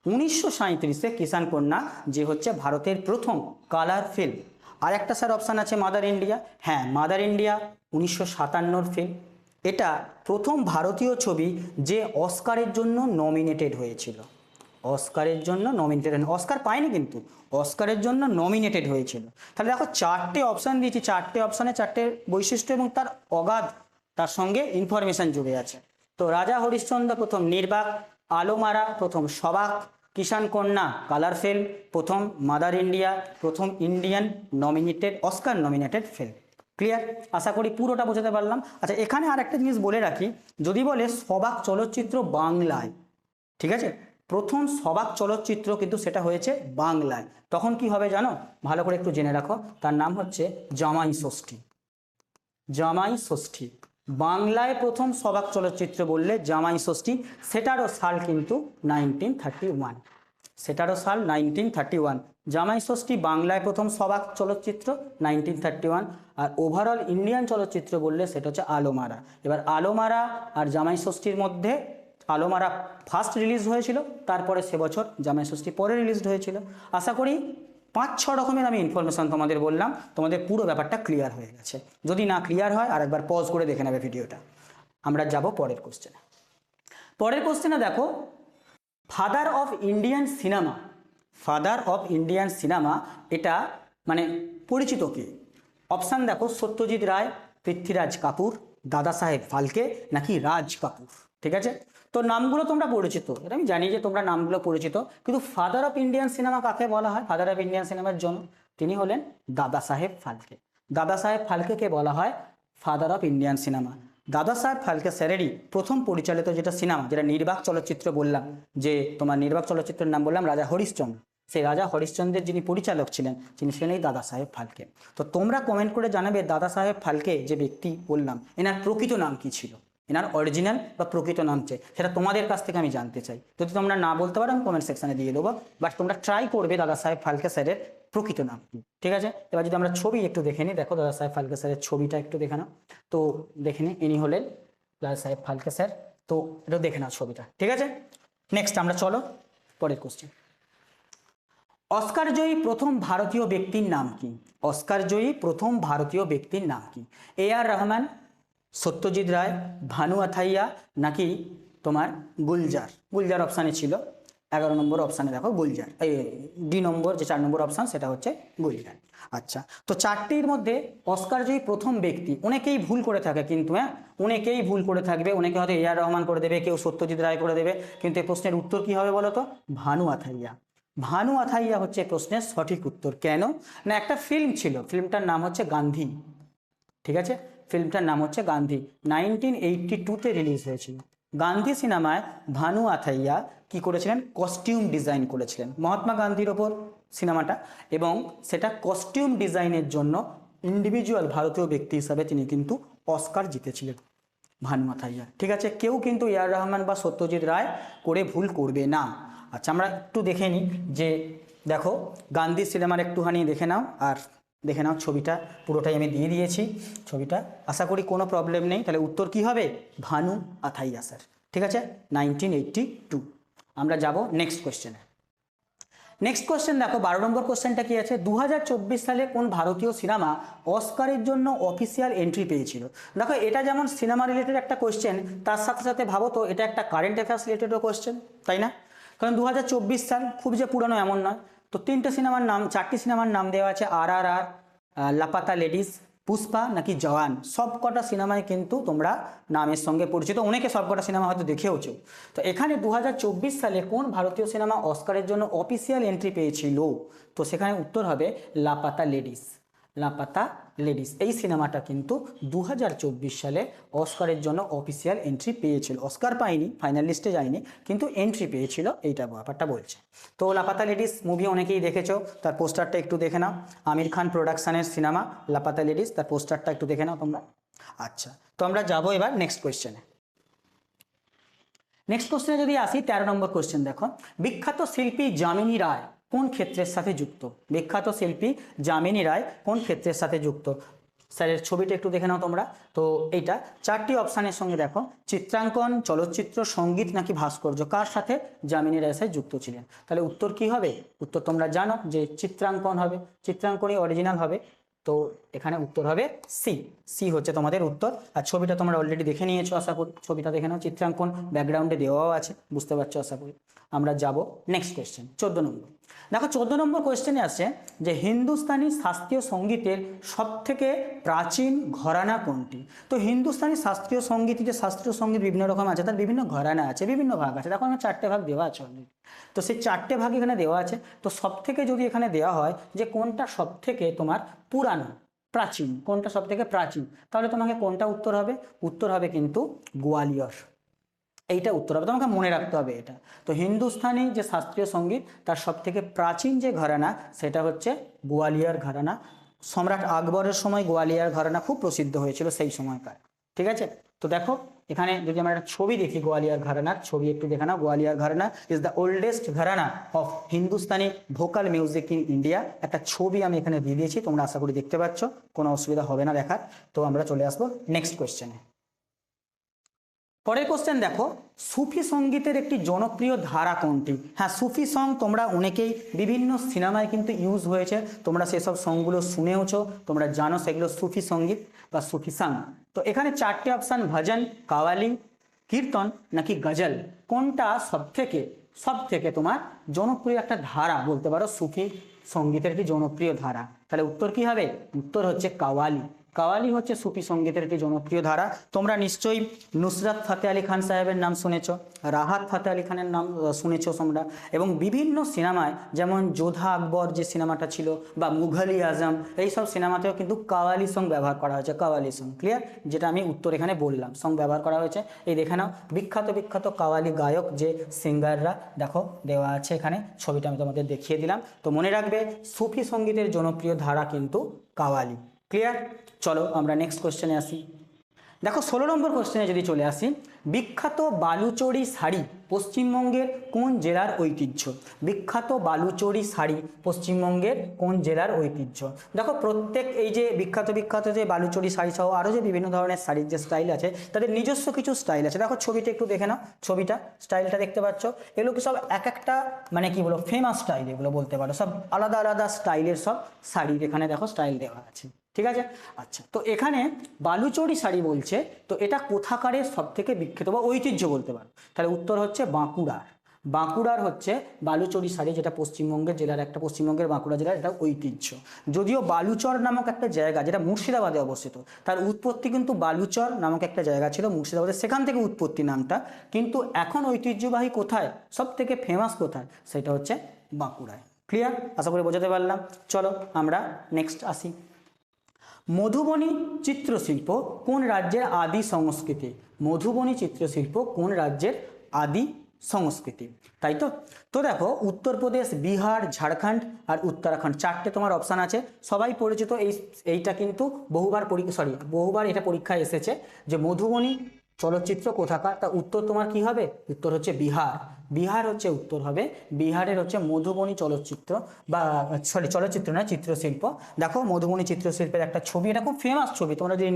1937-এ কিষান কন্যা, যে হচ্ছে ভারতের প্রথম কালার ফিল্ম। আর একটা স্যার অপশান আছে মাদার ইন্ডিয়া। হ্যাঁ, মাদার ইন্ডিয়া 1957-র ফিল্ম। এটা প্রথম ভারতীয় ছবি যে অস্কারের জন্য নমিনেটেড হয়েছিল। অস্কারের জন্য নমিনেটেড, অস্কার পায়নি কিন্তু অস্কারের জন্য নমিনেটেড হয়েছিল। তাহলে দেখো চারটে অপশান দিয়েছি, চারটে অপশানে চারটে বৈশিষ্ট্য এবং তার অগাধ তার সঙ্গে ইনফরমেশন জুড়ে আছে। তো রাজা হরিশ্চন্দ্র প্রথম নির্বাক, আলোমারা প্রথম সবাক, কিষান কন্যা কালার ফিল্ম প্রথম, মাদার ইন্ডিয়া প্রথম Indian nominated, Oscar nominated film. Clear? আশা করি পুরোটা বোঝাতে পারলাম। আচ্ছা, এখানে আর একটা জিনিস বলে রাখি, যদি বলে সবাক চলচ্চিত্র বাংলায়, ঠিক আছে, প্রথম সবাক চলচ্চিত্র কিন্তু সেটা হয়েছে বাংলায়, তখন কি হবে জানো? ভালো করে একটু জেনে রাখো, তার নাম হচ্ছে জামাই ষষ্ঠী। জামাই ষষ্ঠী বাংলায় প্রথম সবাক চলচ্চিত্র বললে জামাই ষষ্ঠী, সেটারও সাল কিন্তু 1931, সেটারও সাল 1931। জামাই ষষ্ঠী বাংলায় প্রথম সবাক চলচ্চিত্র 1931। আর ওভারঅল ইন্ডিয়ান চলচ্চিত্র বললে সেটা হচ্ছে আলোমারা। এবার আলোমারা আর জামাই ষষ্ঠীর মধ্যে আলোমারা ফার্স্ট রিলিজ হয়েছিল, তারপরে সে বছর জামাই ষষ্ঠী পরে রিলিজড হয়েছিল। আশা করি 5-6 রকমের আমি ইনফরমেশন তোমাদের বললাম, তোমাদের পুরো ব্যাপারটা ক্লিয়ার হয়ে গেছে। যদি না ক্লিয়ার হয় আর একবার পজ করে দেখে নেবে ভিডিওটা। আমরা যাব পরের কোশ্চেনে। পরের কোশ্চেনে দেখো, father of Indian cinema, father of Indian cinema এটা মানে পরিচিত কে? অপশান দেখো, সত্যজিৎ রায়, পৃথ্বীরাজ কাপুর, দাদা সাহেব ফালকে, নাকি রাজ কাপুর। ঠিক আছে, তো নামগুলো তোমরা পরিচিত, এটা আমি জানি যে তোমরা নামগুলো পরিচিত, কিন্তু ফাদার অফ ইন্ডিয়ান সিনেমা কাকে বলা হয়? ফাদার অফ ইন্ডিয়ান সিনেমার জন্য তিনি হলেন দাদা সাহেব ফালকে। দাদা সাহেব ফালকেকে বলা হয় ফাদার অফ ইন্ডিয়ান সিনেমা। দাদা সাহেব ফালকে স্যারেরই প্রথম পরিচালিত যেটা সিনেমা, যেটা নির্বাক চলচ্চিত্র বললাম, যে তোমার নির্বাক চলচ্চিত্রের নাম বললাম রাজা হরিশ্চন্দ্র, সেই রাজা হরিশ্চন্দ্রের যিনি পরিচালক ছিলেন তিনি ছিলেন এই দাদা সাহেব ফালকে। তো তোমরা কমেন্ট করে জানাবে দাদা সাহেব ফালকে যে ব্যক্তি বললাম, এনার প্রকৃত নাম কি ছিল, এনার অরিজিনাল বা প্রকৃত নাম চাই, সেটা তোমাদের কাছ থেকে আমি জানতে চাই। যদি তোমরা না বলতে পারো আমি কমেন্ট সেকশনে দিয়ে দেবো, বাট তোমরা ট্রাই করবে দাদা সাহেব ফালকে স্যারের প্রকৃত নাম কি। ঠিক আছে, এবার যদি আমরা ছবি একটু দেখে নিই, দেখো দাদা সাহেব ফালকে স্যারের ছবিটা একটু দেখে নাও। তো দেখে নিই, ইনি হলেন দাদা সাহেব ফালকে স্যার। তো এটা দেখে নাও ছবিটা। ঠিক আছে, নেক্সট আমরা চলো পরের কোশ্চেন। অস্কার জয়ী প্রথম ভারতীয় ব্যক্তির নাম কি? অস্কার জয়ী প্রথম ভারতীয় ব্যক্তির নাম কি? A.R. রহমান, সত্যজিৎ রায়, ভানু আথাইয়া, নাকি তোমার গুলজার? গুলজার অপশানে ছিল, 11 নম্বর অপশানে দেখো গুলজার, এই ডি নম্বর যে 4 নম্বর অপশান সেটা হচ্ছে গুলজার। আচ্ছা, তো চারটির মধ্যে অস্কার জয়ী প্রথম ব্যক্তি, অনেকেই ভুল করে থাকে কিন্তু, হ্যাঁ অনেকেই ভুল করে থাকবে, অনেকে হয়তো A.R. রহমান করে দেবে, কেউ সত্যজিৎ রায় করে দেবে, কিন্তু এই প্রশ্নের উত্তর কি হবে বলো তো? ভানু আথাইয়া। ভানু আথাইয়া হচ্ছে প্রশ্নের সঠিক উত্তর। কেন না, একটা ফিল্ম ছিল, ফিল্মটার নাম হচ্ছে গান্ধী। ঠিক আছে, ফিল্মটার নাম হচ্ছে গান্ধী, 1982-তে রিলিজ হয়েছিল। গান্ধী সিনেমায় ভানু আথাইয়া কি করেছিলেন? কস্টিউম ডিজাইন করেছিলেন মহাত্মা গান্ধীর ওপর সিনেমাটা, এবং সেটা কস্টিউম ডিজাইনের জন্য ইন্ডিভিজুয়াল ভারতীয় ব্যক্তি হিসাবে তিনি কিন্তু অস্কার জিতেছিলেন ভানু আথাইয়া। ঠিক আছে, কেউ কিন্তু A.R. রহমান বা সত্যজিৎ রায় করে ভুল করবে না। আচ্ছা, আমরা একটু দেখে নিই যে দেখো গান্ধী সিনেমার একটুখানি দেখে নাও, আর দেখে নাও ছবিটা পুরোটাই আমি দিয়ে দিয়েছি ছবিটা, আশা করি কোনো প্রবলেম নেই। তাহলে উত্তর কি হবে? ভানু আথাইয়া স্যার। ঠিক আছে, 1982। আমরা যাব নেক্সট কোয়েশ্চেনে। নেক্সট কোশ্চেন দেখো, 12 নম্বর কোশ্চেনটা কি আছে, 2024 সালে কোন ভারতীয় সিনেমা অস্কারের জন্য অফিসিয়াল এন্ট্রি পেয়েছিল। দেখো এটা যেমন সিনেমা রিলেটেড একটা কোশ্চেন, তার সাথে সাথে ভাবো তো এটা একটা কারেন্ট অ্যাফেয়ার্স রিলেটেডও কোশ্চেন, তাই না? কারণ 2024 সাল খুব যে পুরনো এমন নয়। তো চারটি সিনেমার নাম দেওয়া আছে, RRR, লাপাতা লেডিস, পুষ্পা নাকি জওয়ান। সব কটা সিনেমায় কিন্তু তোমরা নামের সঙ্গে পরিচিত, অনেকে সব কটা সিনেমা হয়তো দেখেওছো। তো এখানে 2024 সালে কোন ভারতীয় সিনেমা অস্কারের জন্য অফিসিয়াল এন্ট্রি পেয়েছিল, তো সেখানে উত্তর হবে লাপাতা লেডিস। লাপাতা লেডিস এই সিনেমাটা কিন্তু 2024 সালে অস্কারের জন্য অফিসিয়াল এন্ট্রি পেয়েছিল। অস্কার পায়নি, ফাইনাল লিস্টে যায়নি, কিন্তু এন্ট্রি পেয়েছিল, এইটা ব্যাপারটা বলছে। তো লাপাতা লেডিস মুভি অনেকেই দেখেছো, তার পোস্টারটা একটু দেখে নাও। আমির খান প্রোডাকশনের সিনেমা লাপাতা লেডিস, তার পোস্টারটা একটু দেখে নাও তোমরা। আচ্ছা, তো আমরা যাবো এবার নেক্সট কোয়েশ্চেনে। নেক্সট কোশ্চেনে যদি আসি, 13 নম্বর কোশ্চেন দেখো, বিখ্যাত শিল্পী যামিনী রায় কোন ক্ষেত্রের সাথে যুক্ত। বিখ্যাত শিল্পী যামিনী রায় কোন ক্ষেত্রের সাথে যুক্ত। স্যারের ছবিটা একটু দেখে নাও তোমরা। তো এইটা চারটি অপশানের সঙ্গে দেখো, চিত্রাঙ্কন, চলচ্চিত্র, সঙ্গীত নাকি ভাস্কর্য, কার সাথে যামিনী রায় সাথে যুক্ত ছিলেন। তাহলে উত্তর কি হবে? উত্তর তোমরা জানো যে চিত্রাঙ্কন হবে, চিত্রাঙ্কনই অরিজিনাল হবে। তো এখানে উত্তর হবে সি। সি হচ্ছে তোমাদের উত্তর। আর ছবিটা তোমরা অলরেডি দেখে নিয়েছো আশা করি, ছবিটা দেখে নাও, চিত্রাঙ্কন ব্যাকগ্রাউন্ডে দেওয়াও আছে, বুঝতে পারছো আশা করি। আমরা যাব নেক্সট কোয়েশ্চেন, 14 নম্বর। দেখো 14 নম্বর কোয়েশ্চেনে আসছে যে হিন্দুস্তানি শাস্ত্রীয় সঙ্গীতের সবথেকে প্রাচীন ঘরানা কোনটি। তো হিন্দুস্তানি শাস্ত্রীয় সঙ্গীত, যে শাস্ত্রীয় সঙ্গীত বিভিন্ন রকম আছে, তার বিভিন্ন ঘরানা আছে, বিভিন্ন ভাগ আছে। দেখো আমার 4টে ভাগ দেওয়া আছে অলরেডি। তো সেই 4টে ভাগ এখানে দেওয়া আছে। তো সবথেকে যদি এখানে দেওয়া হয় যে কোনটা সবথেকে তোমার পুরানো, প্রাচীন, কোনটা সবথেকে প্রাচীন, তাহলে তোমাকে কোনটা উত্তর হবে? উত্তর হবে কিন্তু গোয়ালিয়র। এইটা উত্তর হবে, তোমাকে মনে রাখতে হবে এটা। তো হিন্দুস্তানি যে শাস্ত্রীয় সঙ্গীত তার সবথেকে প্রাচীন যে ঘরানা সেটা হচ্ছে গোয়ালিয়র ঘরানা। সম্রাট আকবরের সময় গোয়ালিয়র ঘরানা খুব প্রসিদ্ধ হয়েছিল সেই সময়কার। ঠিক আছে, তো দেখো এখানে যদি আমরা একটা ছবি দেখি গোয়ালিয়র ঘরানার ছবি একটু দেখে নাও। Gwalior gharana is the oldest gharana of Hindustani vocal music in India. একটা ছবি আমি এখানে দিয়ে দিয়েছি, তোমরা আশা করি দেখতে পাচ্ছ, কোনো অসুবিধা হবে না দেখার। তো আমরা চলে আসবো নেক্সট কোয়েশ্চেনে। পরের কোশ্চেন দেখো, সুফি সঙ্গীতের একটি জনপ্রিয় ধারা কোনটি। হ্যাঁ, সুফি সং তোমরা অনেকেই বিভিন্ন সিনেমায় কিন্তু ইউজ হয়েছে, তোমরা সেসব সংগুলো শুনেওছো, তোমরা জানো সেগুলো সুফি সঙ্গীত বা সুফি সং। তো এখানে 4টে অপশান, ভজন, কাওয়ালি, কীর্তন নাকি গজল, কোনটা সবথেকে তোমার জনপ্রিয় একটা ধারা বলতে পারো, সুফি সঙ্গীতের একটি জনপ্রিয় ধারা। তাহলে উত্তর কি হবে? উত্তর হচ্ছে কাওয়ালি। কাওয়ালি হচ্ছে সুফি সঙ্গীতের একটি জনপ্রিয় ধারা। তোমরা নিশ্চয়ই নুসরাত ফাতে আলী খান সাহেবের নাম শুনেছ, রাহাত ফাতে আলী খানের নাম শুনেছ তোমরা, এবং বিভিন্ন সিনেমায় যেমন যোধা আকবর যে সিনেমাটা ছিল বা মুঘল-ই আজম, এই সব সিনেমাতেও কিন্তু কাওয়ালি সং ব্যবহার করা হয়েছে। কাওয়ালি সং ক্লিয়ার, যেটা আমি উত্তর এখানে বললাম, সং ব্যবহার করা হয়েছে। এই দেখে নাও বিখ্যাত কাওয়ালি গায়ক যে সিঙ্গাররা, দেখো দেওয়া আছে এখানে, ছবিটা আমি তোমাদের দেখিয়ে দিলাম। তো মনে রাখবে সুফি সঙ্গীতের জনপ্রিয় ধারা কিন্তু কাওয়ালি। ক্লিয়ার, চলো আমরা নেক্সট কোশ্চেনে আসি। দেখো 16 নম্বর কোশ্চেনে যদি চলে আসি, বিখ্যাত বালুচরী শাড়ি পশ্চিমবঙ্গের কোন জেলার ঐতিহ্য। বিখ্যাত বালুচরী শাড়ি পশ্চিমবঙ্গের কোন জেলার ঐতিহ্য। দেখো প্রত্যেক এই যে বিখ্যাত যে বালুচরী শাড়ি সহ আরও যে বিভিন্ন ধরনের শাড়ির যে স্টাইল আছে, তাদের নিজস্ব কিছু স্টাইল আছে। দেখো ছবিটা একটু দেখে নাও, ছবিটা স্টাইলটা দেখতে পাচ্ছ, এগুলো কি সব এক একটা মানে কি বলো ফেমাস স্টাইল, এগুলো বলতে পারো সব আলাদা আলাদা স্টাইলের সব শাড়ির এখানে দেখো স্টাইল দেওয়া আছে। ঠিক আছে, আচ্ছা, তো এখানে বালুচরী শাড়ি বলছে, তো এটা কোথাকারের সব থেকে বিখ্যাত বা ঐতিহ্য বলতে পারো। তাহলে উত্তর হচ্ছে বাঁকুড়ার। বাঁকুড়ার হচ্ছে বালুচরী শাড়ি, যেটা পশ্চিমবঙ্গের জেলার একটা, পশ্চিমবঙ্গের বাঁকুড়া জেলার এটা ঐতিহ্য। যদিও বালুচর নামক একটা জায়গা যেটা মুর্শিদাবাদে অবস্থিত, তার উৎপত্তি কিন্তু বালুচর নামক একটা জায়গা ছিল মুর্শিদাবাদে, সেখান থেকে উৎপত্তি নামটা। কিন্তু এখন ঐতিহ্যবাহী কোথায়, সব থেকে ফেমাস কোথায়, সেটা হচ্ছে বাঁকুড়ায়। ক্লিয়ার, আশা করি বোঝাতে পারলাম। চলো আমরা নেক্সট আসি। মধুবনী চিত্রশিল্প কোন রাজ্যের আদি সংস্কৃতি। মধুবনী চিত্রশিল্প কোন রাজ্যের আদি সংস্কৃতি, তাই তো। তো দেখো উত্তরপ্রদেশ, বিহার, ঝাড়খণ্ড আর উত্তরাখণ্ড, 4টে তোমার অপশান আছে, সবাই পরিচিত। এইটা কিন্তু বহুবার এটা পরীক্ষায় এসেছে যে মধুবনী চলচ্চিত্র কোথাকার? তা উত্তর তোমার কি হবে? উত্তর হচ্ছে বিহার। বিহার হচ্ছে উত্তর হবে। বিহারের হচ্ছে মধুবনী চলচ্চিত্র বা সরি চলচ্চিত্র না, চিত্রশিল্প। দেখো মধুবনী চিত্রশিল্পের একটা ছবি, এটা খুব ফেমাস ছবি, তোমরা যদি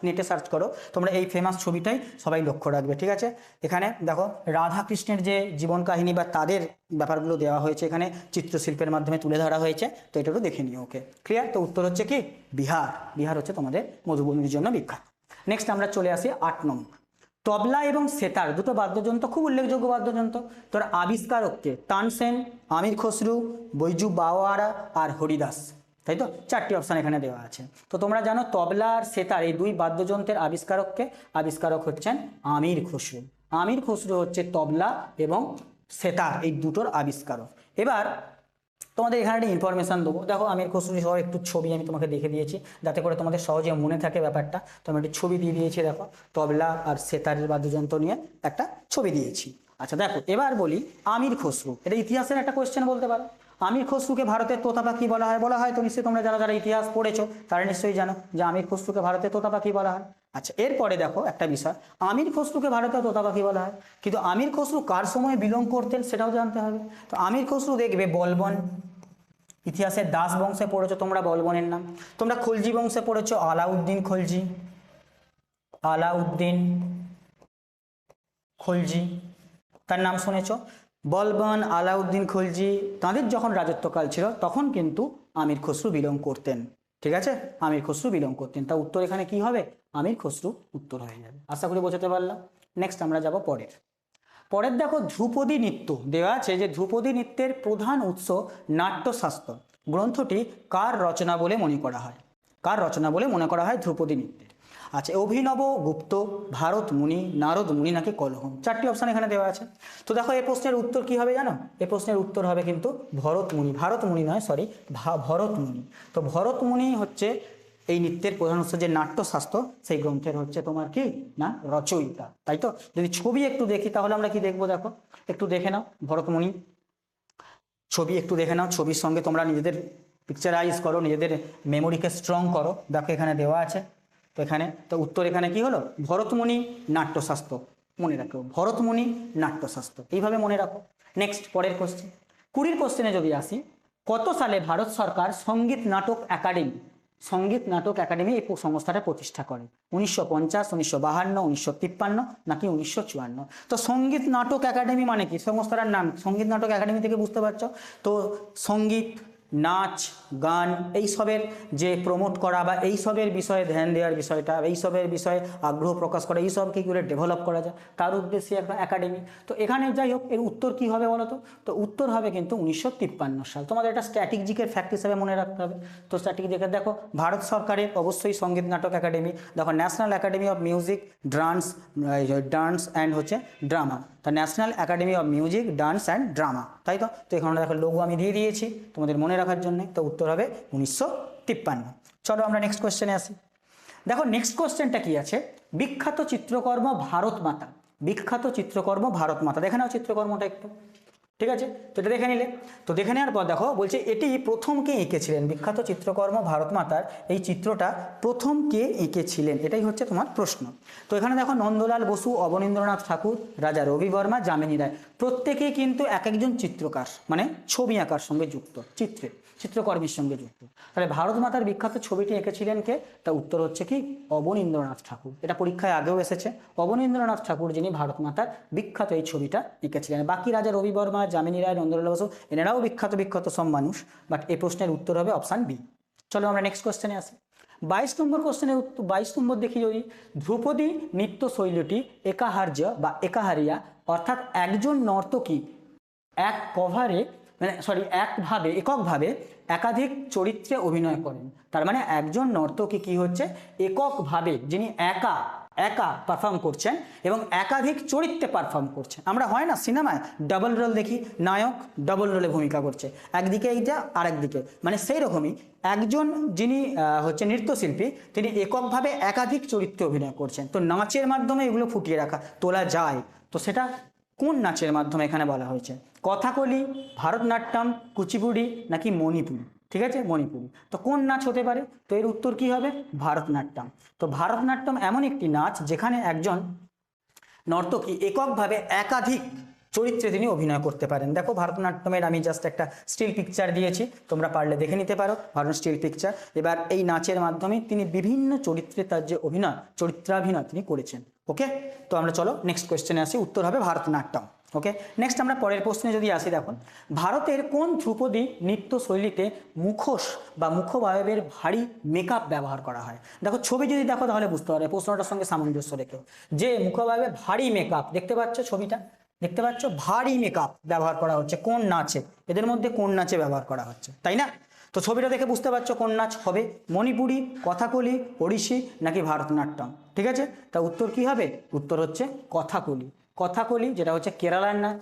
নেটে সার্চ করো তোমরা এই ফেমাস ছবিটাই সবাই লক্ষ্য রাখবে, ঠিক আছে? এখানে দেখো রাধা কৃষ্ণের যে জীবন কাহিনী বা তাদের ব্যাপারগুলো দেওয়া হয়েছে, এখানে চিত্রশিল্পের মাধ্যমে তুলে ধরা হয়েছে, তো এটা একটু দেখে নিও। ওকে, ক্লিয়ার? তো উত্তর হচ্ছে কি বিহার। বিহার হচ্ছে তোমাদের মধুবনীর জন্য বিখ্যাত। নেক্সট আমরা চলে আসি 8 নম্বর। তবলা এবং সেতার দুটো বাদ্যযন্ত্র, খুব উল্লেখযোগ্য বাদ্যযন্ত্র। তোর আবিষ্কারককে? তানসেন, আমির খসরু, বৈজু বাওয়ারা আর হরিদাস, তাই তো? 4টি অপশান এখানে দেওয়া আছে। তো তোমরা জানো তবলা আর সেতার এই দুই বাদ্যযন্ত্রের আবিষ্কারককে? আবিষ্কারক হচ্ছেন আমির খসরু। আমির খসরু হচ্ছে তবলা এবং সেতার এই দুটোর আবিষ্কারক। এবার তোমাদের এখানে একটা ইনফরমেশন দেবো। দেখো আমির খসরু সহ একটু ছবি আমি তোমাকে দেখে দিয়েছি যাতে করে তোমাদের সহজে মনে থাকে ব্যাপারটা। তো আমি একটু ছবি দিয়ে দিয়েছি, দেখো তবলা আর সেতারের বাদ্যযন্ত্র নিয়ে একটা ছবি দিয়েছি। আচ্ছা দেখো এবার বলি আমির খসরু, এটা ইতিহাসের একটা কোয়েশ্চেন বলতে পারো। আমির খসরুকে ভারতের তোতা পাখি বলা হয়? বলা হয় তো নিশ্চয়ই, তোমরা যারা যারা ইতিহাস পড়েছো তারা নিশ্চয়ই জানো যে আমির খসরুকে ভারতের তোতা পাখি বলা হয়। আচ্ছা এরপরে দেখো একটা বিষয়, আমির খসরুকে ভারতের তোতা পাখি বলা হয়, কিন্তু আমির খসরু কার সময় বিলং করতেন সেটাও জানতে হবে। তো আমির খসরু দেখবে বলবন, ইতিহাসের দাস বংশে পড়েছো তোমরা বলবনের নাম। তোমরা খলজি বংশে পড়েছো আলাউদ্দিন খলজি, আলাউদ্দিন খলজি তার নাম শুনেছো। বলবন, আলাউদ্দিন খলজি, তাদের যখন রাজত্বকাল ছিল তখন কিন্তু আমির খসরু বিলং করতেন, ঠিক আছে? আমির খসরু বিলং করতেন। তা উত্তর এখানে কি হবে? আমির খসরু উত্তর হয়ে যাবে। আশা করি বোঝাতে পারলাম। নেক্সট আমরা যাব পরের দেখো ধ্রুপদী নৃত্য দেওয়া আছে, যে ধ্রুপদী নৃত্যের প্রধান উৎস নাট্যশাস্ত্র গ্রন্থটি কার রচনা বলে মনে করা হয়? কার রচনা বলে মনে করা হয় ধ্রুপদী নৃত্যের? আচ্ছা অভিনব গুপ্ত, ভারত মুনি, নারদ মুনি নাকি কলহন? 4টি অপশান এখানে দেওয়া আছে। তো দেখো এই প্রশ্নের উত্তর কি হবে জানো? এই প্রশ্নের উত্তর হবে কিন্তু ভরত মুনি। ভারত মুনি নয়, সরি, ভরত মুনি। তো ভরত মুনি হচ্ছে এই নৃত্যের প্রধান উৎস, যে নাট্যশাস্ত্র সেই গ্রন্থের হচ্ছে তোমার কি না রচয়িতা, তাই তো? যদি ছবি একটু দেখি তাহলে আমরা কি দেখবো, দেখো একটু দেখে নাও ভরতমুনি ছবি, একটু দেখে নাও। ছবির সঙ্গে তোমরা নিজেদের পিকচারাইজ করো, নিজেদের মেমোরিকে স্ট্রং করো। দেখো এখানে দেওয়া আছে। তো এখানে তো উত্তর এখানে কি হলো? ভরতমুনি নাট্যশাস্ত্র। মনে রাখো ভরতমুনি নাট্যশাস্ত্র, এইভাবে মনে রাখো। নেক্সট পরের কোশ্চেন, 20 কোশ্চেনে যদি আসি, কত সালে ভারত সরকার সঙ্গীত নাটক একাডেমি এই সংস্থাটা প্রতিষ্ঠা করে? 1950, 1952, 1953 নাকি 1954? তো সঙ্গীত নাটক একাডেমি মানে কি? সংস্থাটার নাম সঙ্গীত নাটক একাডেমি থেকে বুঝতে পারছো তো। সঙ্গীত, নাচ, গান এইসবের যে প্রমোট করা বা এইসবের বিষয়ে ধ্যান দেওয়ার বিষয়টা, এইসবের বিষয়ে আগ্রহ প্রকাশ করা, এইসব কী করে ডেভেলপ করা যায় তার উদ্দেশ্যে একটা একাডেমি। তো এখানে যাই হোক এর উত্তর কি হবে বলো তো? তো উত্তর হবে কিন্তু 1953 সাল। তোমাদের একটা স্ট্র্যাটেজিকের ফ্যাক্ট হিসেবে মনে রাখতে হবে। তো স্ট্র্যাটেজিকের দেখো ভারত সরকারের অবশ্যই সঙ্গীত নাটক একাডেমি, দেখো national academy of music, dance and হচ্ছে ড্রামা। তা national academy of music, dance and drama, তাই তো? তো এখানে দেখো লোগো আমি দিয়ে দিয়েছি তোমাদের মনে রাখার জন্য। তো উত্তর হবে 1953। চলো আমরা নেক্সট কোশ্চেনে আসি। দেখো নেক্সট কোশ্চেনটা কি আছে, বিখ্যাত চিত্রকর্ম ভারত মাতা। বিখ্যাত চিত্রকর্ম ভারত মাতা, দেখে নাও চিত্রকর্মটা একটু, ঠিক আছে? তো এটা দেখে নিলে, তো দেখে নেওয়ার পর দেখো বলছে এটি প্রথম কে এঁকেছিলেন? বিখ্যাত চিত্রকর্ম ভারত মাতার এই চিত্রটা প্রথম কে এঁকেছিলেন, এটাই হচ্ছে তোমার প্রশ্ন। তো এখানে দেখো নন্দলাল বসু, অবনীন্দ্রনাথ ঠাকুর, রাজা রবি বর্মা, যামিনী রায়, প্রত্যেকেই কিন্তু এক একজন চিত্রকার, মানে ছবি আঁকার সঙ্গে যুক্ত, চিত্রকর্মের সঙ্গে যুক্ত। তাহলে ভারত মাতার বিখ্যাত ছবিটি এঁকেছিলেন কে? তা উত্তর হচ্ছে কি অবনীন্দ্রনাথ ঠাকুর। এটা পরীক্ষায় আগেও এসেছে। অবনীন্দ্রনাথ ঠাকুর যিনি ভারত মাতার বিখ্যাত এই ছবিটা এঁকেছিলেন। বাকি রাজা রবি বর্মা, যামিনী রায়, নন্দলাল বসু এনারাও বিখ্যাত সব মানুষ, বাট এই প্রশ্নের উত্তর হবে অপশান বি। চলো আমরা নেক্সট কোশ্চেনে আসি। 22 নম্বর কোশ্চেনের উত্তর, 22 নম্বর দেখি যদি, ধ্রুপদী নৃত্য শৈলীটি একাহার্য বা একাহারিয়া, অর্থাৎ একজন নর্তকী এককভাবে একাধিক চরিত্রে অভিনয় করেন। তার মানে একজন নর্তকী কি হচ্ছে এককভাবে, যিনি একা পারফর্ম করছেন এবং একাধিক চরিত্রে পারফর্ম করছেন। আমরা হয় না সিনেমায় ডাবল রোল দেখি, নায়ক ডাবল রোলে ভূমিকা করছে, একদিকে এইটা আর একদিকে, মানে সেই রকমই একজন যিনি হচ্ছে নৃত্যশিল্পী তিনি এককভাবে একাধিক চরিত্রে অভিনয় করছেন। তো নাচের মাধ্যমে এগুলো ফুটিয়ে তোলা যায়। তো সেটা কোন নাচের মাধ্যমে এখানে বলা হয়েছে? কথাকলি, ভারতনাট্যম, কুচিপুড়ি নাকি মণিপুরি? ঠিক আছে, মণিপুরি। তো কোন নাচ হতে পারে? তো এর উত্তর কি হবে? ভারতনাট্যম। তো ভারতনাট্যম এমন একটি নাচ যেখানে একজন নর্তকী এককভাবে একাধিক চরিত্রে তিনি অভিনয় করতে পারেন। দেখো ভারতনাট্যমের আমি জাস্ট একটা স্টিল পিকচার দিয়েছি, তোমরা পারলে দেখে নিতে পারো ভারত স্টিল পিকচার। এবার এই নাচের মাধ্যমে তিনি বিভিন্ন চরিত্রে তার যে অভিনয়, চরিত্রাভিনয় তিনি করেছেন। ওকে, তো আমরা চলো নেক্সট কোয়েশ্চেনে আসি, উত্তর হবে ভারতনাট্যম। ওকে, নেক্সট আমরা পরের প্রশ্নে যদি আসি, দেখো ভারতের কোন ধ্রুপদী নৃত্য শৈলীতে মুখোশ বা মুখবায়বের ভারী মেকআপ ব্যবহার করা হয়? দেখো ছবি যদি দেখো তাহলে বুঝতে পারবে প্রশ্নটার সঙ্গে সামঞ্জস্য রেখে, যে মুখবায়বে ভারী মেকআপ দেখতে পাচ্ছ, ছবিটা দেখতে পাচ্ছ, ভারী মেকআপ ব্যবহার করা হচ্ছে কোন নাচে, এদের মধ্যে কোন নাচে ব্যবহার করা হচ্ছে, তাই না? তো ছবিটা দেখে বুঝতে পারছো কোন নাচ হবে, মণিপুরি, কথাকলি, ওড়িশি নাকি ভারতনাট্যম। ঠিক আছে, তা উত্তর কি হবে? উত্তর হচ্ছে কথাকলি। কথাকলি যেটা হচ্ছে কেরালার নাচ,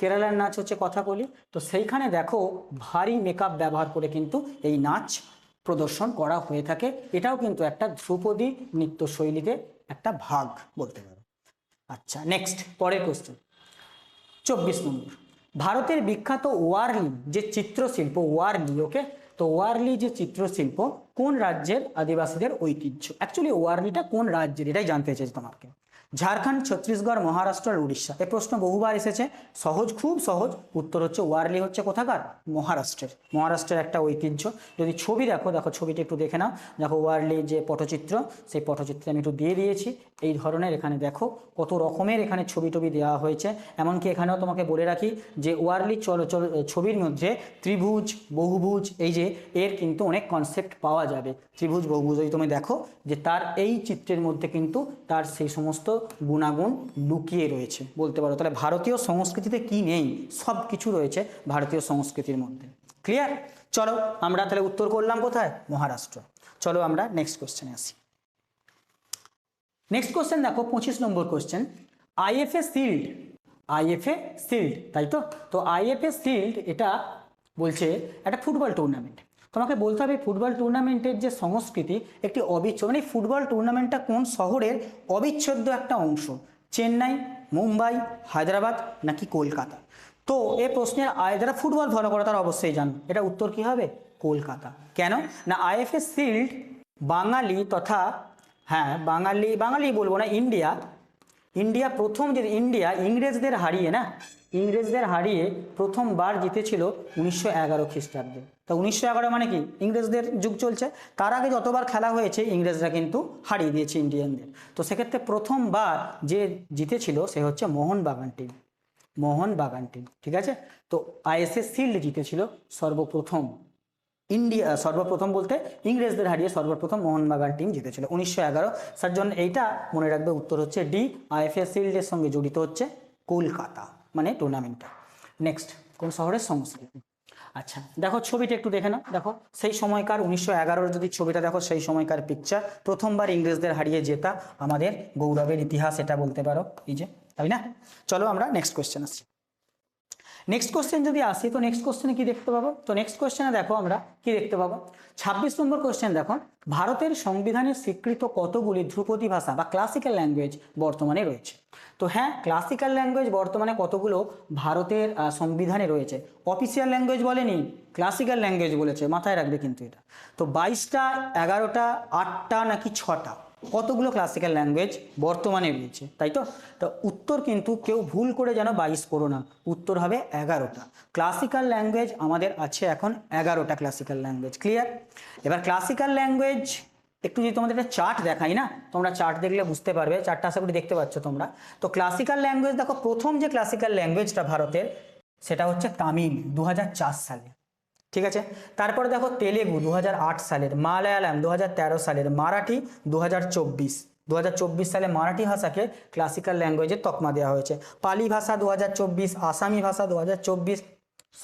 কেরালার নাচ হচ্ছে কথাকলি। তো সেইখানে দেখো ভারী মেকআপ ব্যবহার করে কিন্তু এই নাচ প্রদর্শন করা হয়ে থাকে। এটাও কিন্তু একটা ধ্রুপদী নৃত্যশৈলীতে একটা ভাগ বলতে পারো। আচ্ছা, নেক্সট পরের কোশ্চেন 24 নম্বর। ভারতের বিখ্যাত ওয়ারলি যে চিত্রশিল্প, ওয়ারলি, ওকে, তো ওয়ারলি যে চিত্রশিল্প কোন রাজ্যের আদিবাসীদের ঐতিহ্য? অ্যাকচুয়ালি ওয়ারলিটা কোন রাজ্যের এটাই জানতে চেয়েছি তোমাকে। ঝাড়খণ্ড, ছত্তিশগড়, মহারাষ্ট্র আর উড়িষ্যা। এই প্রশ্ন বহুবার এসেছে, সহজ, খুব সহজ। উত্তর হচ্ছে ওয়ারলি হচ্ছে কোথাকার? মহারাষ্ট্রের। মহারাষ্ট্রের একটা ঐতিহ্য। যদি ছবি দেখো, দেখো ছবিটা একটু দেখে নাও। দেখো ওয়ারলি যে পটচিত্র, সেই পটচিত্রে আমি একটু দিয়ে দিয়েছি এই ধরনের। এখানে দেখো কত রকমের এখানে ছবি টবি দেওয়া হয়েছে। এমনকি এখানেও তোমাকে বলে রাখি যে ওয়ারলি ছবির মধ্যে ত্রিভুজ, বহুভুজ, এই যে এর কিন্তু অনেক কনসেপ্ট পাওয়া যাবে। ত্রিভুজ, বহুভুজ যদি তুমি দেখো যে তার এই চিত্রের মধ্যে কিন্তু তার সেই সমস্ত গুণাগুণ লুকিয়ে রয়েছে বলতে পারো। তাহলে ভারতীয় সংস্কৃতিতে কি নেই, সব কিছু রয়েছে ভারতীয় সংস্কৃতির মধ্যে। ক্লিয়ার? চলো আমরা তাহলে উত্তর করলাম কোথায়? মহারাষ্ট্র। চলো আমরা নেক্সট কোশ্চেনে আসি। নেক্সট কোশ্চেন দেখো 25 number question. IFA shield, IFA shield, তাই তো? তো আইএফএ শিল্ড এটা বলছে একটা ফুটবল টুর্নামেন্ট। তোমাকে বলতে হবে ফুটবল টুর্নামেন্টের যে সংস্কৃতি একটি অবিচ্ছেদ্য, মানে ফুটবল টুর্নামেন্টটা কোন শহরের অবিচ্ছেদ্য একটা অংশ? চেন্নাই, মুম্বাই, হায়দ্রাবাদ নাকি কলকাতা? তো এই প্রশ্নের যারা ফুটবল ফলো করে তারা অবশ্যই জানো, এটা উত্তর কি হবে? কলকাতা। কেন না, আইএফএ শিল্ড বাঙালি তথা, হ্যাঁ বাঙালি, বাঙালি বলবো না, ইন্ডিয়া প্রথম, যে ইন্ডিয়া ইংরেজদের হারিয়ে, না ইংরেজদের হারিয়ে প্রথমবার জিতেছিল 1911 খ্রিস্টাব্দে। তা 1911 মানে কি? ইংরেজদের যুগ চলছে। তার আগে যতবার খেলা হয়েছে ইংরেজরা কিন্তু হারিয়ে দিয়েছে ইন্ডিয়ানদের। তো সেক্ষেত্রে প্রথমবার যে জিতেছিল সে হচ্ছে মোহনবাগান টিম, মোহনবাগান টিম। ঠিক আছে, তো আইএসএ শিল্ড জিতেছিল সর্বপ্রথম ইন্ডিয়া, সর্বপ্রথম বলতে ইংরেজদের হারিয়ে সর্বপ্রথম মোহনবাগান টিম জিতেছিল 1911। তার জন্য এইটা মনে রাখবে, উত্তর হচ্ছে ডি। আইএফএ শিল্ডের সঙ্গে জড়িত হচ্ছে কলকাতা, মানে টুর্নামেন্টটা। নেক্সট, কোন শহরের সংস্কৃতি? আচ্ছা দেখো ছবিটা একটু দেখে নাও। দেখো সেই সময়কার 1911 যদি ছবিটা দেখো, সেই সময়কার পিকচার, প্রথমবার ইংরেজদের হারিয়ে জেতা আমাদের গৌরবের ইতিহাস এটা বলতে পারো, এই যে, তাই না? চলো আমরা নেক্সট কোয়েশ্চেন আসছি। নেক্সট কোশ্চেন যদি আসি, তো নেক্সট কোশ্চেনে কি দেখতে পাবো? তো নেক্সট কোশ্চেনে দেখো আমরা কি দেখতে পাবো। 26 নম্বর কোশ্চেন দেখো, ভারতের সংবিধানে স্বীকৃত কতগুলি ধ্রুপদী ভাষা বা ক্লাসিক্যাল ল্যাঙ্গুয়েজ বর্তমানে রয়েছে? তো হ্যাঁ, ক্লাসিক্যাল ল্যাঙ্গুয়েজ বর্তমানে কতগুলো ভারতের সংবিধানে রয়েছে। অফিসিয়াল ল্যাঙ্গুয়েজ বলেনি, ক্লাসিক্যাল ল্যাঙ্গুয়েজ বলেছে, মাথায় রাখবে কিন্তু এটা। তো 22টা, 11টা, 8টা নাকি 6টা, কতগুলো ক্লাসিক্যাল ল্যাঙ্গুয়েজ বর্তমানে রয়েছে, তাই তো? তো উত্তর কিন্তু কেউ ভুল করে যেন 22 করো না, উত্তর হবে 11টা। ক্লাসিক্যাল ল্যাঙ্গুয়েজ আমাদের আছে এখন 11টা ক্লাসিক্যাল ল্যাঙ্গুয়েজ। ক্লিয়ার? এবার ক্লাসিক্যাল ল্যাঙ্গুয়েজ একটু যদি তোমাদের একটা চার্ট দেখাই না, তোমরা চার্ট দেখলে বুঝতে পারবে, চার্টটা আশা করি দেখতে পাচ্ছ তোমরা। তো ক্লাসিক্যাল ল্যাঙ্গুয়েজ দেখো, প্রথম যে ক্লাসিক্যাল ল্যাঙ্গুয়েজটা ভারতের, সেটা হচ্ছে তামিল 2004 সালে। ঠিক আছে, তারপরে দেখো তেলেগু 2008 সালের, মালায়ালাম 2013 সালের, মারাঠি 2024 সালে মারাঠি ভাষাকে ক্লাসিক্যাল ল্যাঙ্গুয়েজের তকমা দেওয়া হয়েছে। পালি ভাষা 2024, আসামি ভাষা 2024,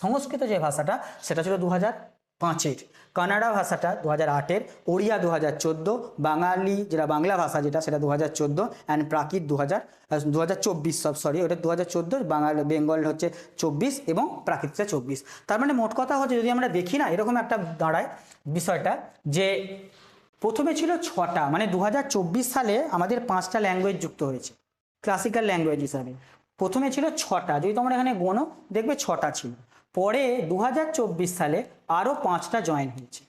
সংস্কৃত যে ভাষাটা সেটা ছিল 2005-এর, কানাডা ভাষাটা 2008-এর, ওড়িয়া 2014, বাঙালি যেটা বাংলা ভাষা যেটা সেটা 2014, অ্যান্ড প্রাকৃত 2024, সব সরি ওটা 2014, বাঙালি বেঙ্গল হচ্ছে 24 এবং প্রাকৃতটা 24। তার মানে মোট কথা হচ্ছে যদি আমরা দেখি না, এরকম একটা দাঁড়ায় বিষয়টা যে প্রথমে ছিল 6টা, মানে 2024 সালে আমাদের 5টা ল্যাঙ্গুয়েজ যুক্ত হয়েছে ক্লাসিক্যাল ল্যাঙ্গুয়েজ হিসাবে। প্রথমে ছিল 6টা, যদি তোমরা এখানে গোনো দেখবে 6টা ছিল। পরে 2024 সালে আরও 5টা জয়েন হয়েছে।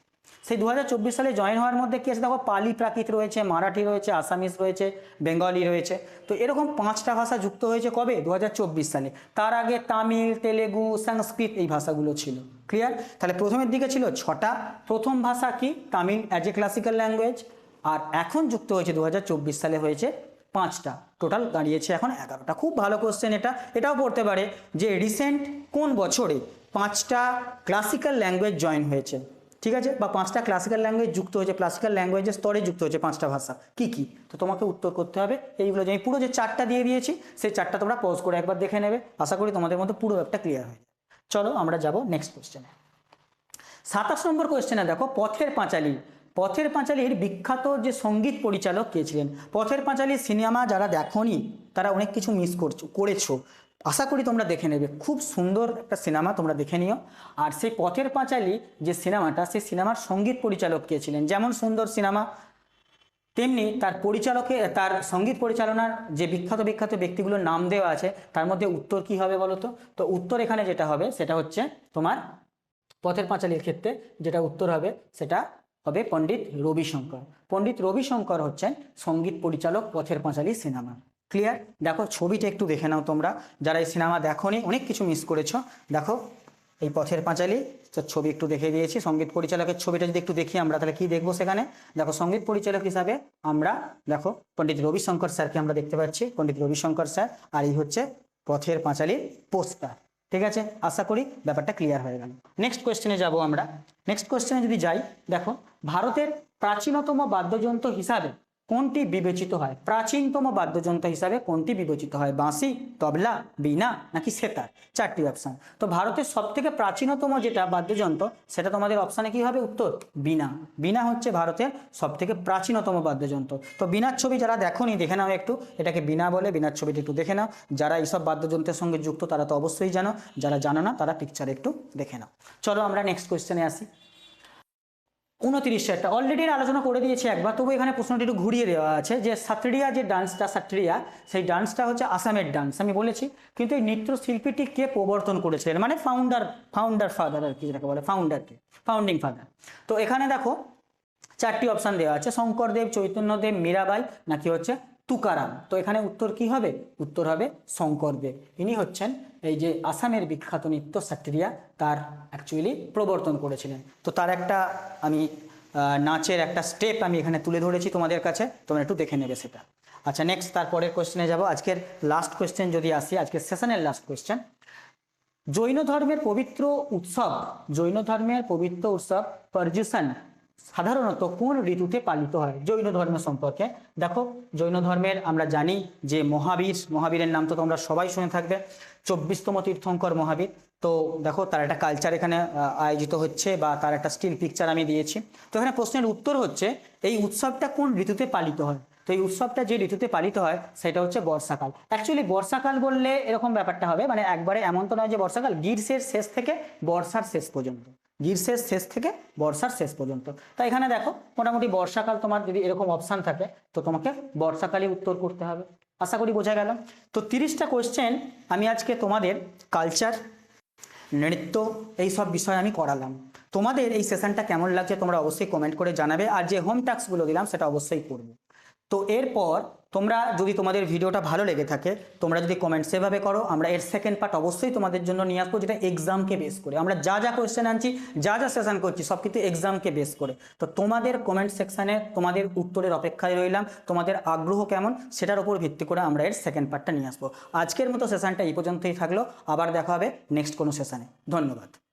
সেই 2024 সালে জয়েন হওয়ার মধ্যে কি আছে দেখো, পালি প্রাকৃত রয়েছে, মারাঠি রয়েছে, আসামিজ রয়েছে, বেঙ্গলি রয়েছে। তো এরকম 5টা ভাষা যুক্ত হয়েছে কবে, 2024 সালে। তার আগে তামিল, তেলেগু, সংস্কৃত এই ভাষাগুলো ছিল। ক্লিয়ার? তাহলে প্রথমের দিকে ছিল 6টা। প্রথম ভাষা কি, Tamil as a classical language. আর এখন যুক্ত হয়েছে 2024 সালে হয়েছে 5টা, টোটাল দাঁড়িয়েছে এখন 11টা। খুব ভালো কোশ্চেন এটা। এটাও পড়তে পারে যে রিসেন্ট কোন বছরে 5টা ক্লাসিক্যাল ল্যাঙ্গুয়েজ জয়েন হয়েছে, ঠিক আছে, বা 5টা ক্লাসিক্যাল ল্যাঙ্গুয়েজ যুক্ত হয়েছে, ক্লাসিক্যাল ল্যাঙ্গুয়েজের স্তরে যুক্ত হয়েছে 5টা ভাষা, কি কি? তো তোমাকে উত্তর করতে হবে এইগুলো। যে আমি পুরো যে 4টা দিয়ে দিয়েছি সেই 4টা তোমরা পজ করে একবার দেখে নেবে, আশা করি তোমাদের মধ্যে পুরো একটা ক্লিয়ার হয়ে যাবে। চলো আমরা যাব নেক্সট কোশ্চেনে। 27 নম্বর কোশ্চেনে দেখো, পথের পাঁচালী। পথের পাঁচালীর বিখ্যাত যে সঙ্গীত পরিচালক কে ছিলেন? পথের পাঁচালী সিনেমা যারা দেখোনি তারা অনেক কিছু মিস করেছো, আশা করি তোমরা দেখে নেবে। খুব সুন্দর একটা সিনেমা, তোমরা দেখে নিও। আর সেই পথের পাঁচালী যে সিনেমাটা, সেই সিনেমার সঙ্গীত পরিচালক কে ছিলেন? যেমন সুন্দর সিনেমা, তেমনি তার তার সঙ্গীত পরিচালনার যে বিখ্যাত বিখ্যাত ব্যক্তিগুলোর নাম দেওয়া আছে, তার মধ্যে উত্তর কি হবে বলো তো? তো উত্তর এখানে যেটা হবে সেটা হচ্ছে তোমার পথের পাঁচালীর ক্ষেত্রে যেটা উত্তর হবে সেটা হবে পণ্ডিত রবিশঙ্কর। পণ্ডিত রবিশঙ্কর হচ্ছেন সঙ্গীত পরিচালক পথের পাঁচালী সিনেমা। ক্লিয়ার? দেখো ছবিটা একটু দেখে নাও তোমরা, যারা এই সিনেমা দেখোনি, অনেক কিছু মিস করেছো। দেখো এই পথের পাঁচালী ছবি একটু দেখে দিয়েছি। সঙ্গীত পরিচালকের ছবিটা যদি একটু দেখি আমরা, তাহলে কি দেখবো সেখানে? দেখো সঙ্গীত পরিচালক হিসাবে আমরা দেখো পণ্ডিত রবিশঙ্কর স্যারকে আমরা দেখতে পাচ্ছি, পণ্ডিত রবিশঙ্কর স্যার। আর এই হচ্ছে পথের পাঁচালীর পোস্টার। ঠিক আছে, আশা করি ব্যাপারটা ক্লিয়ার হয়ে গেল। নেক্সট কোয়েশ্চেনে যাব আমরা। নেক্সট কোয়েশ্চেনে যদি যাই, দেখো ভারতের প্রাচীনতম বাদ্যযন্ত্র হিসাবে কোনটি বিবেচিত হয়? প্রাচীনতম বাদ্যযন্ত্র হিসাবে কোনটি বিবেচিত হয়? বাঁশি, তবলা, বীণা নাকি সেতার? 4টি অপশান। তো ভারতের সবথেকে প্রাচীনতম যেটা বাদ্যযন্ত্র, সেটা তোমাদের অপশানে কি হবে উত্তর? বীণা। বীণা হচ্ছে ভারতের সবথেকে প্রাচীনতম বাদ্যযন্ত্র। তো বীণার ছবি যারা দেখোনি দেখে নাও একটু, এটাকে বীণা বলে, বীণার ছবিটি একটু দেখে নাও। যারা এইসব বাদ্যযন্ত্রের সঙ্গে যুক্ত তারা তো অবশ্যই জানো, যারা জানো না তারা পিকচার একটু দেখে নাও। চলো আমরা নেক্সট কোয়েশ্চেনে আসি। 29 অলরেডি আলোচনা করে দিয়েছি একবার, তবু এখানে প্রশ্নটি একটু ঘুরিয়ে দেওয়া আছে যে সাত্রিয়া যে ডান্সটা, সাত্রিয়া সেই ডান্সটা হচ্ছে আসামের ডান্স, আমি বলেছি। কিন্তু এই নৃত্যশিল্পীটি কে প্রবর্তন করেছিলেন, মানে ফাউন্ডার ফাদার আর কি, যেটাকে বলে ফাউন্ডারকে, ফাউন্ডিং ফাদার। তো এখানে দেখো 4টি অপশান দেওয়া আছে, শঙ্করদেব, চৈতন্যদেব, মীরাবাই নাকি হচ্ছে তুকারাম। তো এখানে উত্তর কি হবে? উত্তর হবে শঙ্করদেব। ইনি হচ্ছেন এই যে আসামের বিখ্যাত নৃত্য সাত্রিয়া, তার অ্যাকচুয়ালি প্রবর্তন করেছিলেন। তো তার একটা আমি নাচের একটা স্টেপ আমি এখানে তুলে ধরেছি তোমাদের কাছে, তোমরা একটু দেখে নেবে সেটা। আচ্ছা নেক্সট তারপরের কোয়েশ্চেনে যাব। আজকের লাস্ট কোয়েশ্চেন যদি আসি, আজকের সেশনের লাস্ট কোয়েশ্চেন, জৈন ধর্মের পবিত্র উৎসব, জৈন ধর্মের পবিত্র উৎসব পর্যুষণ সাধারণত কোন ঋতুতে পালিত হয়? জৈন ধর্ম সম্পর্কে দেখো, জৈন ধর্মের আমরা জানি যে মহাবীরের নাম তো তোমরা সবাই শুনে থাকবে, 24তম তীর্থঙ্কর মহাবীর। তো দেখো তার একটা কালচার এখানে আয়োজিত হচ্ছে, বা তার একটা স্টিল পিকচার আমি দিয়েছি। তো এখানে প্রশ্নের উত্তর হচ্ছে এই উৎসবটা কোন ঋতুতে পালিত হয়? তো এই উৎসবটা যে ঋতুতে পালিত হয় সেটা হচ্ছে বর্ষাকাল। অ্যাকচুয়ালি বর্ষাকাল বললে এরকম ব্যাপারটা হবে, মানে একবারে এমন তো নয় যে বর্ষাকাল, গ্রীষ্মের শেষ থেকে বর্ষার শেষ পর্যন্ত, গ্রীষ্মের শেষ থেকে বর্ষার শেষ পর্যন্ত। তাই এখানে দেখো মোটামুটি বর্ষাকাল, তোমার যদি এরকম অপশান থাকে তো তোমাকে বর্ষাকালে উত্তর করতে হবে। আশা করি বোঝা গেল। তো 30টা কোয়েশ্চেন আমি আজকে তোমাদের কালচার, নৃত্য এই সব বিষয় আমি করালাম। তোমাদের এই সেশনটা কেমন লাগছে তোমরা অবশ্যই কমেন্ট করে জানাবে, আর যে হোম টাস্কগুলো দিলাম সেটা অবশ্যই করবে। তো এরপর তোমরা যদি তোমাদের ভিডিওটা ভালো লেগে থাকে, তোমরা যদি কমেন্ট সেভাবে করো, আমরা এর সেকেন্ড পার্ট অবশ্যই তোমাদের জন্য নিয়ে আসবো, যেটা এক্সামকে বেস করে। আমরা যা যা কোয়েশ্চেন আনছি, যা যা সেশন করছি, সব কিন্তু এক্সামকে বেস করে। তো তোমাদের কমেন্ট সেকশানে তোমাদের উত্তরের অপেক্ষায় রইলাম, তোমাদের আগ্রহ কেমন সেটার উপর ভিত্তি করে আমরা এর সেকেন্ড পার্টটা নিয়ে আসবো। আজকের মতো সেশনটা এই পর্যন্তই থাকলো, আবার দেখা হবে নেক্সট কোনো সেশনে। ধন্যবাদ।